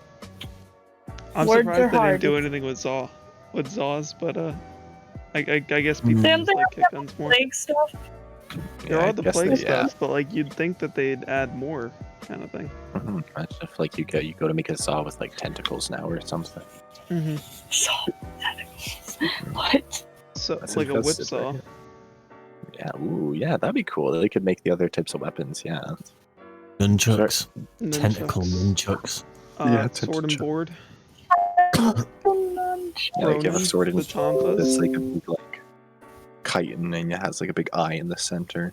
I'm Words surprised are they hard. didn't do anything with Zaws, but I guess people They use don't like kit guns more. Plague stuff. There Yeah, are I the guess plague they- yeah. stuff, but you'd think that they'd add more kind of thing. That's just you go to make a saw with tentacles now or something. Mm-hmm. So tentacles. What? So That's like a whip infested, saw. right? Yeah, ooh, yeah, that'd be cool. They could make the other types of weapons, yeah. Nunchucks. Nunchucks. Tentacle nunchucks. Yeah, Sword and tentacle. board. Yeah, you have a Ronin, sword and the Tonfas. it's a big chitin and it has a big eye in the center.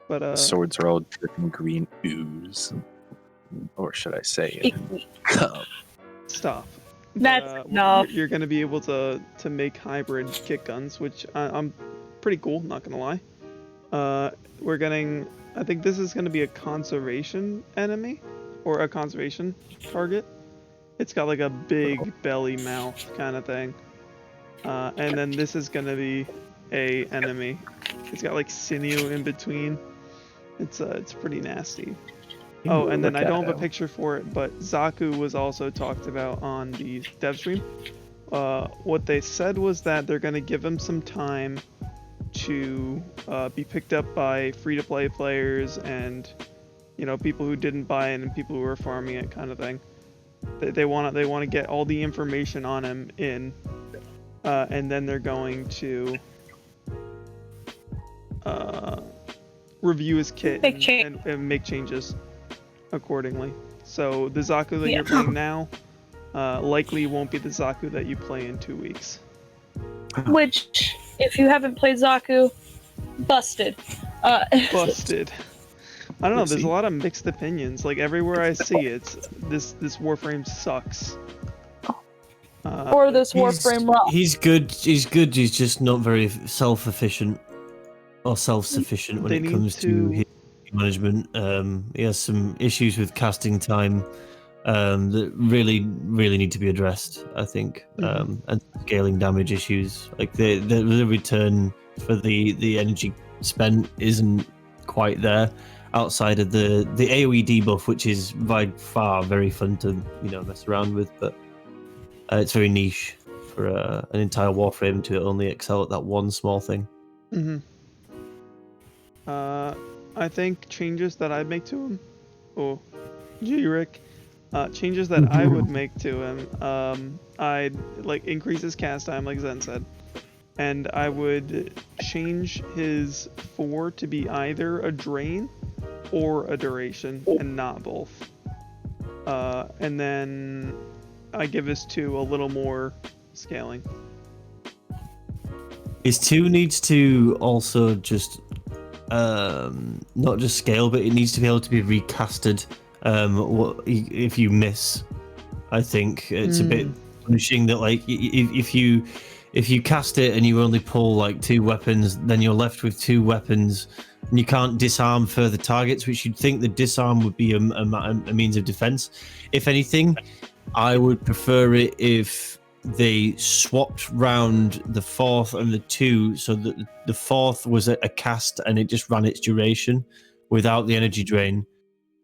But Swords are all dripping green ooze. Or should I say cum. stop. That's But, enough. You're gonna be able to make hybrid kit guns, which I'm pretty cool. Not gonna lie. We're getting. I think this is gonna be a conservation enemy, or a conservation target. It's got a big belly mouth kind of thing. And then this is gonna be a enemy. It's got sinew in between. It's pretty nasty. Oh, and then Look I don't have a at picture for it, but Zaku was also talked about on the dev stream. What they said was that they're going to give him some time to be picked up by free-to-play players and, you know, people who didn't buy it and people who are farming it, kind of thing. They want to get all the information on him in, and then they're going to review his kit and make changes accordingly. So the Zaku that you're playing now likely won't be the Zaku that you play in 2 weeks. Which, if you haven't played Zaku, busted. Busted. I don't know, there's a Oopsie. lot of mixed opinions. Like, everywhere I see it, this Warframe sucks. Or this Warframe rock. He's good. He's good. He's just not very self-efficient or self-sufficient when They it need comes to his management. He has some issues with casting time that really need to be addressed, I think, and scaling damage issues. Like the return for the energy spent isn't quite there outside of the AoE debuff, which is by far very fun to mess around with, but it's very niche for an entire Warframe to only excel at that one small thing. I think changes that I'd make to him, G-Rick, changes that I would make to him, I'd increase his cast time, like Zen said, and I would change his 4 to be either a drain or a duration, and not both. And then I give his 2 a little more scaling. His 2 needs to also just not just scale, but it needs to be able to be recasted if you miss. I think it's a bit punishing that, like, if you cast it and you only pull 2 weapons, then you're left with 2 weapons and you can't disarm further targets, which you'd think the disarm would be a means of defense. If anything, I would prefer it if they swapped round the 4th and the 2, so that the 4th was a cast and it just ran its duration without the energy drain,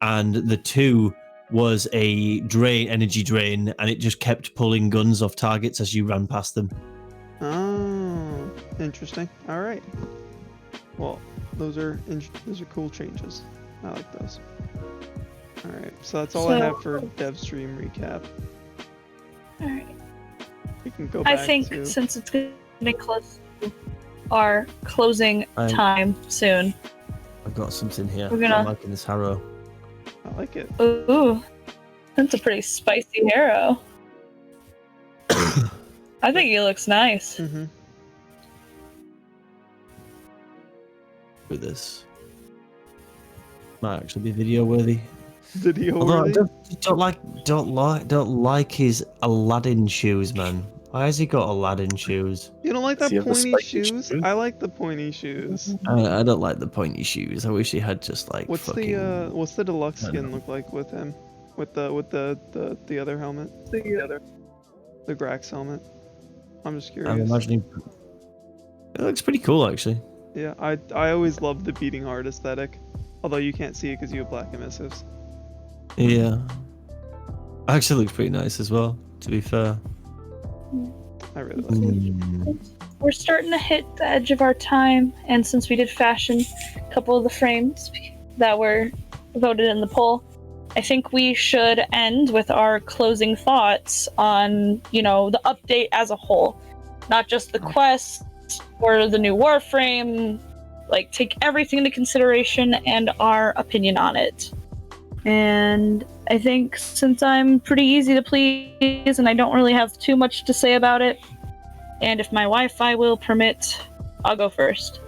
and the 2 was a energy drain, and it just kept pulling guns off targets as you ran past them. Oh, interesting. All right. Well, those are cool changes. I like those. All right. So that's all I have for dev stream recap. All right. We can go back I think to... since it's getting close to our closing time soon. I've got something here. We're gonna... I'm liking this harrow. I like it. Ooh, that's a pretty spicy harrow. I think he looks nice. With this, might actually be video worthy. Although I don't like his Aladdin shoes, man. Why has he got Aladdin shoes? You don't like that Does he have the pointy spiky shoes? shoes? I like the pointy shoes. I don't like the pointy shoes. I wish he had just What's the deluxe skin look like with him? With the other helmet? The Grax helmet. I'm just curious. I'm imagining it looks pretty cool, actually. Yeah, I always loved the beating heart aesthetic. Although you can't see it because you have black emissives. Yeah. Actually looks pretty nice as well, to be fair. I really like it. We're starting to hit the edge of our time, and since we did fashion a couple of the frames that were voted in the poll, I think we should end with our closing thoughts on, the update as a whole. Not just the quest or the new Warframe, take everything into consideration and our opinion on it. And I think since I'm pretty easy to please and I don't really have too much to say about it, and if my Wi-Fi will permit, I'll go first.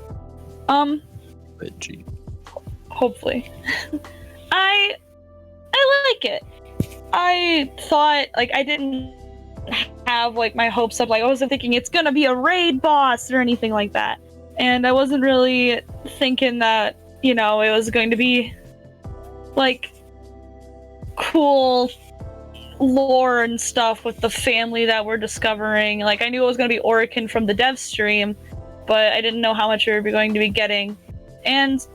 Hopefully. I like it. I thought, I didn't have, my hopes up, I wasn't thinking it's gonna be a raid boss or anything like that. And I wasn't really thinking that, it was going to be, cool lore and stuff with the family that we're discovering. I knew it was going to be Orican from the dev stream, but I didn't know how much we were going to be getting. And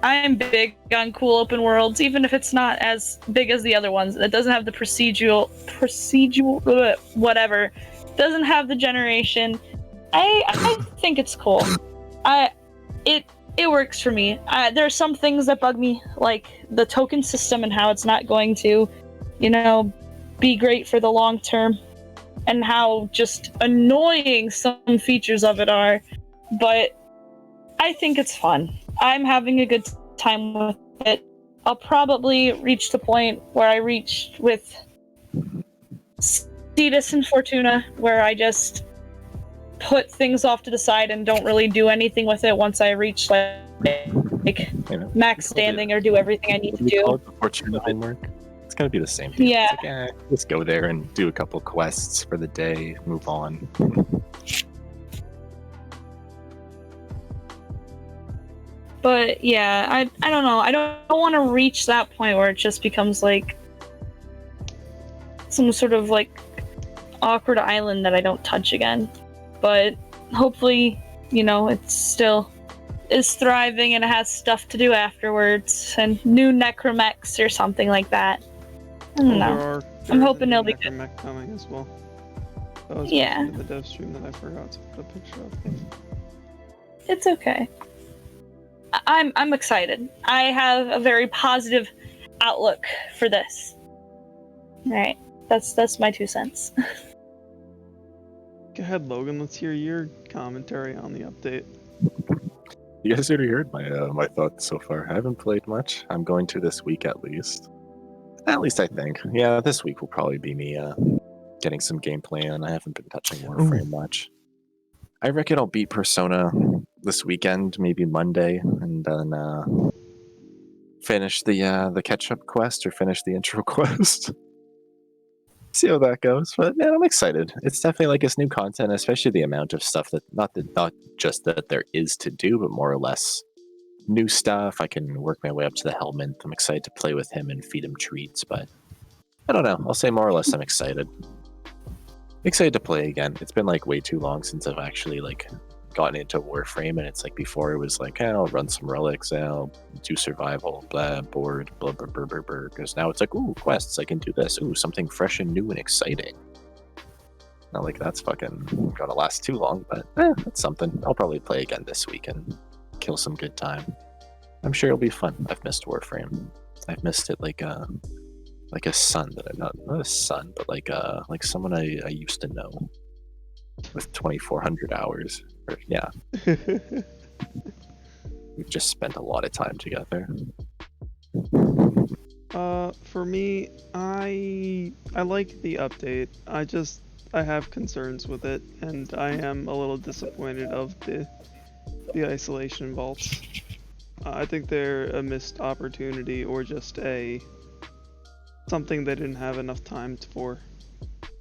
I'm big on cool open worlds, even if it's not as big as the other ones. It doesn't have the procedural whatever. Doesn't have the generation. I think it's cool. It works for me. There are some things that bug me, like the token system and how it's not going to, be great for the long term, and how just annoying some features of it are. But I think it's fun. I'm having a good time with it. I'll probably reach the point where I reached with Cetus and Fortuna, where I just put things off to the side and don't really do anything with it once I reach max standing or do everything I need to do. Call it the Fortuna homework. It's gonna be the same thing. Yeah. It's like, let's go there and do a couple quests for the day, move on. But yeah, I don't know. I don't want to reach that point where it just becomes like some sort of like awkward island that I don't touch again. But hopefully, it still is thriving and it has stuff to do afterwards, and new necromechs or something like that. I don't know. I'm hoping it'll be good. Necromech coming as well. That was Yeah. the dev stream that I forgot to put a picture of. It's okay. I'm excited. I have a very positive outlook for this. All right, that's my 2 cents. Go ahead, Logan. Let's hear your commentary on the update. You guys already heard my thoughts so far. I haven't played much. I'm going to this week at least. At least I think. Yeah, this week will probably be me getting some gameplay in. I haven't been touching Warframe much. I reckon I'll beat Persona this weekend, maybe Monday, and then finish the catch-up quest or finish the intro quest. See how that goes. But man, I'm excited. It's definitely like it's new content, especially the amount of stuff that not just that there is to do, but more or less new stuff. I can work my way up to the Helmet. I'm excited to play with him and feed him treats, but I don't know. I'll say more or less I'm excited. Excited to play again. It's been like way too long since I've actually like gotten into Warframe, and it's like before it was like, I'll run some relics, I'll do survival, blah, board, blah, blah, blah, blah, blah. Because now it's like, ooh, quests, I can do this. Ooh, something fresh and new and exciting. Not like that's fucking gonna last too long, but that's something. I'll probably play again this week and kill some good time. I'm sure it'll be fun. I've missed Warframe. I've missed it like a son that I'm not a son, but like someone I used to know with 2,400 hours. Or, yeah. We've just spent a lot of time together. For me, I like the update. I have concerns with it, and I am a little disappointed of the isolation vaults. I think they're a missed opportunity, or just something they didn't have enough time for.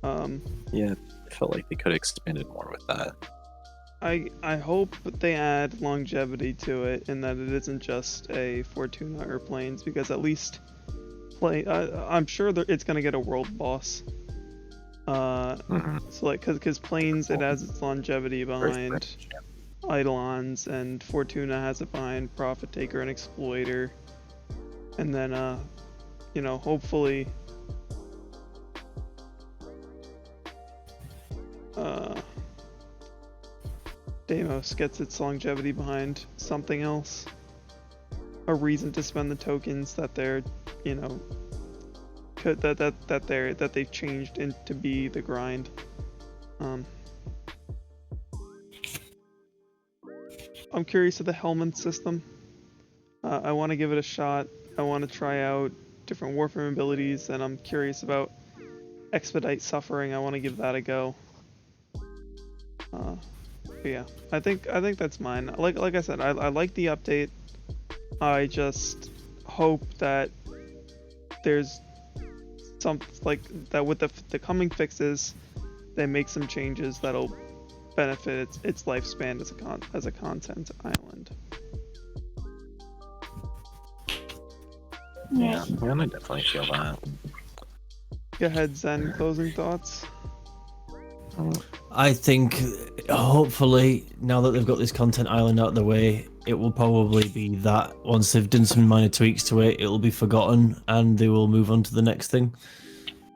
Yeah, I felt like they could have expanded more with that. I hope they add longevity to it, and that it isn't just a Fortuna or Plains, because at least I'm sure it's gonna get a world boss. So like, cause Plains, it has its longevity behind Eidolons, and Fortuna has it behind Profit Taker and Exploiter, and then hopefully Deimos gets its longevity behind something else. A reason to spend the tokens that they're, that they've changed into be the grind. I'm curious of the Helmet system. I want to give it a shot. I want to try out different Warframe abilities, and I'm curious about Expedite Suffering. I want to give that a go. But yeah, I think that's mine. Like I said, I like the update. I just hope that there's some that with the coming fixes, they make some changes that'll benefit its lifespan as a content island. Yeah, I definitely feel that. Go ahead, Zen. Closing thoughts. I think hopefully now that they've got this content island out of the way, it will probably be that once they've done some minor tweaks to it, it'll be forgotten and they will move on to the next thing.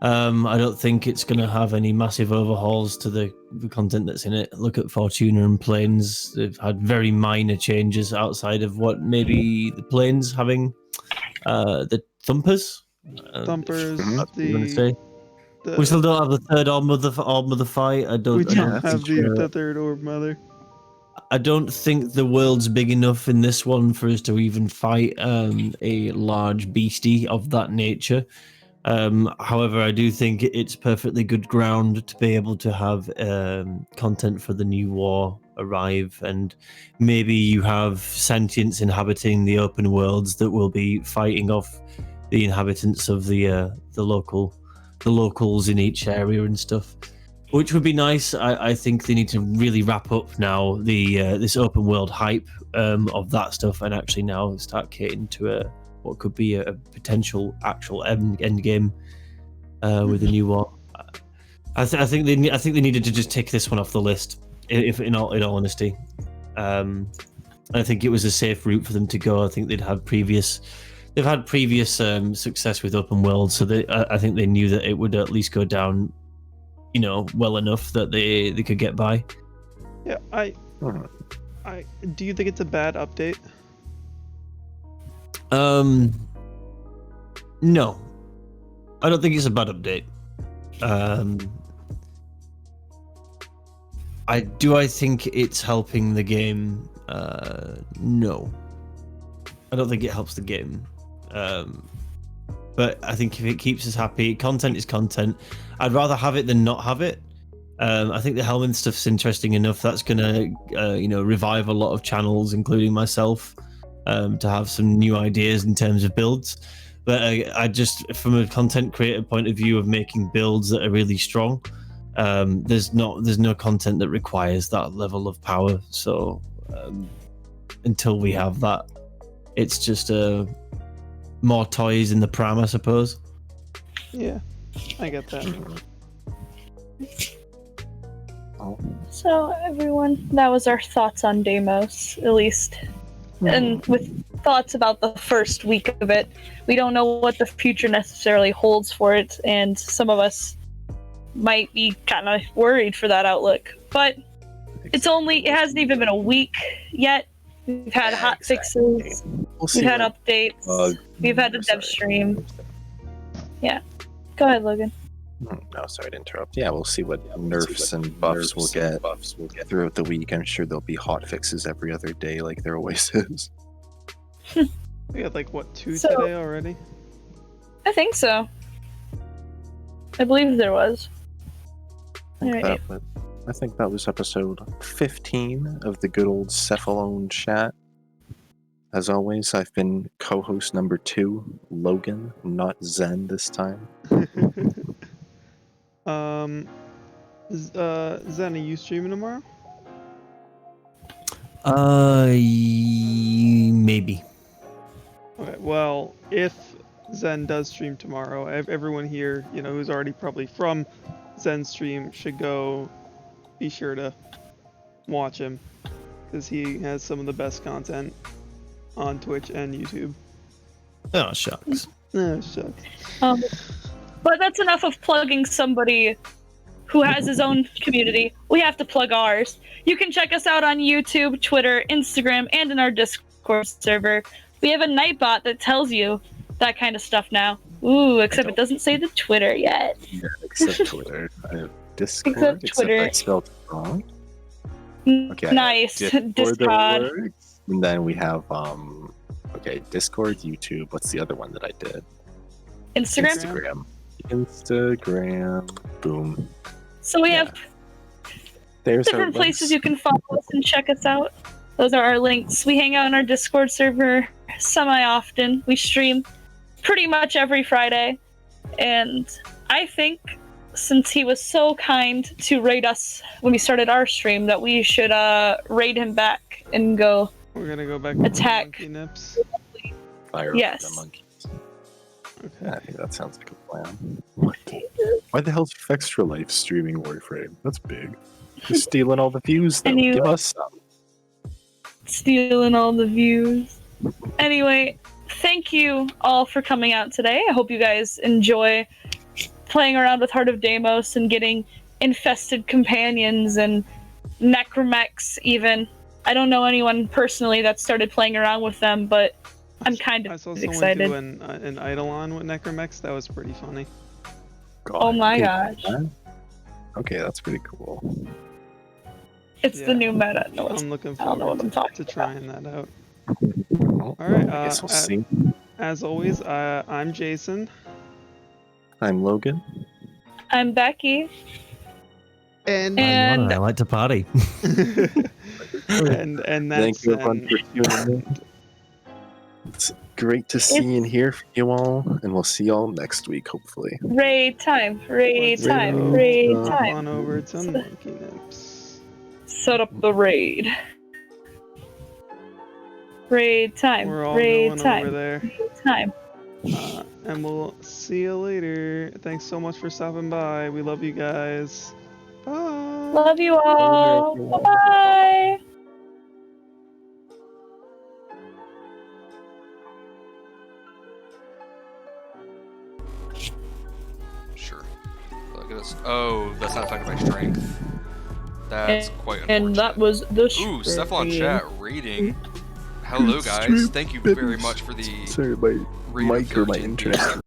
I don't think it's going to have any massive overhauls to the content that's in it. Look at Fortuna and Planes. They've had very minor changes outside of what maybe the Planes having the Thumpers. Thumpers, That's what you want to say. the We still don't have the third Orb Mother fight. we don't have the third Orb Mother. I don't think the world's big enough in this one for us to even fight a large beastie of that nature. However, I do think it's perfectly good ground to be able to have content for the new war arrive, and maybe you have sentients inhabiting the open worlds that will be fighting off the inhabitants of the locals in each area and stuff, which would be nice. I think they need to really wrap up now the this open world hype of that stuff, and actually now start catering to what could be a potential actual end game with the new war. I think they needed to just tick this one off the list. If in all honesty, I think it was a safe route for them to go. I think they've had previous success with open world, so I think they knew that it would at least go down, well enough that they could get by. Yeah, I do you think it's a bad update? No, I don't think it's a bad update. I think it's helping the game? No, I don't think it helps the game. But I think if it keeps us happy, content is content. I'd rather have it than not have it. I think the Helminth stuff's interesting enough. That's gonna, revive a lot of channels, including myself, to have some new ideas in terms of builds. But I just, from a content creator point of view of making builds that are really strong, there's no content that requires that level of power. So until we have that, it's just more toys in the pram, I suppose. Yeah, I get that. So everyone, that was our thoughts on Deimos, at least. And with thoughts about the first week of it, we don't know what the future necessarily holds for it, and some of us might be kind of worried for that outlook. But it hasn't even been a week yet. We've had hot fixes, we've had updates, we've had a dev stream. Yeah. Go ahead, Logan. No, sorry to interrupt. Yeah, we'll see what nerfs and buffs we'll get throughout the week. I'm sure there'll be hot fixes every other day like there always is. We had 2 today already? I think so. I believe there was. Alright. I think that was episode 15 of the good old CephalonChat. As always, I've been co-host number 2, Logan, not Zen this time. Zen, are you streaming tomorrow? Maybe. Okay, well, if Zen does stream tomorrow, everyone here, who's already probably from Zen's stream should go be sure to watch him, because he has some of the best content on Twitch and YouTube. Oh, shucks. Oh, shucks. But that's enough of plugging somebody who has his own community. We have to plug ours. You can check us out on YouTube, Twitter, Instagram, and in our Discord server. We have a Nightbot that tells you that kind of stuff now. Ooh, except it doesn't say the Twitter yet. Yeah, except Twitter. I have Discord, except Twitter. I spelled it wrong. Okay, Nice. Discord. And then we have Discord, YouTube. What's the other one that I did? Instagram. Boom. So we have different places you can follow us and check us out. Those are our links. We hang out in our Discord server semi-often. We stream pretty much every Friday. And I think since he was so kind to raid us when we started our stream, that we should raid him back and go. We're gonna go back attack. To the monkey nips. Fire yes. up the monkeys. Okay. I think that sounds like a plan. Why the hell's Extra Life streaming Warframe? That's big. You're stealing all the views, though. Give us some. Stealing all the views. Anyway, thank you all for coming out today. I hope you guys enjoy playing around with Heart of Deimos and getting infested companions and necromechs even. I don't know anyone personally that started playing around with them, but I'm kind I of saw someone excited. do an Eidolon with Necromechs. That was pretty funny. God, Oh my cool. gosh. Okay, that's pretty cool. It's the Yeah. new meta. No, I'm looking I don't know what forward I'm talking to about. trying that out. Well, All right. I guess we'll see. As always, I'm Jason. I'm Logan. I'm Becky. And And I like to party. and that's Thank you everyone for tuning in. It's great to see and hear from you all, and we'll see y'all next week, hopefully. raid time. Raid let's time. go Raid hop time. on over to Monkey Nips. Set up the raid. Raid time. We're all Raid going time. over there. Raid time. And we'll see you later. Thanks so much for stopping by. We love you guys. Bye. Love you all. everyone. Bye. Sure. Look at this. Oh, that's not affected by strength. That's quite unfortunate. And that was the Ooh, stream. CephalonChat rating. Hello, guys. Thank you very much for the Sorry, my raid of mic or my 13 internet.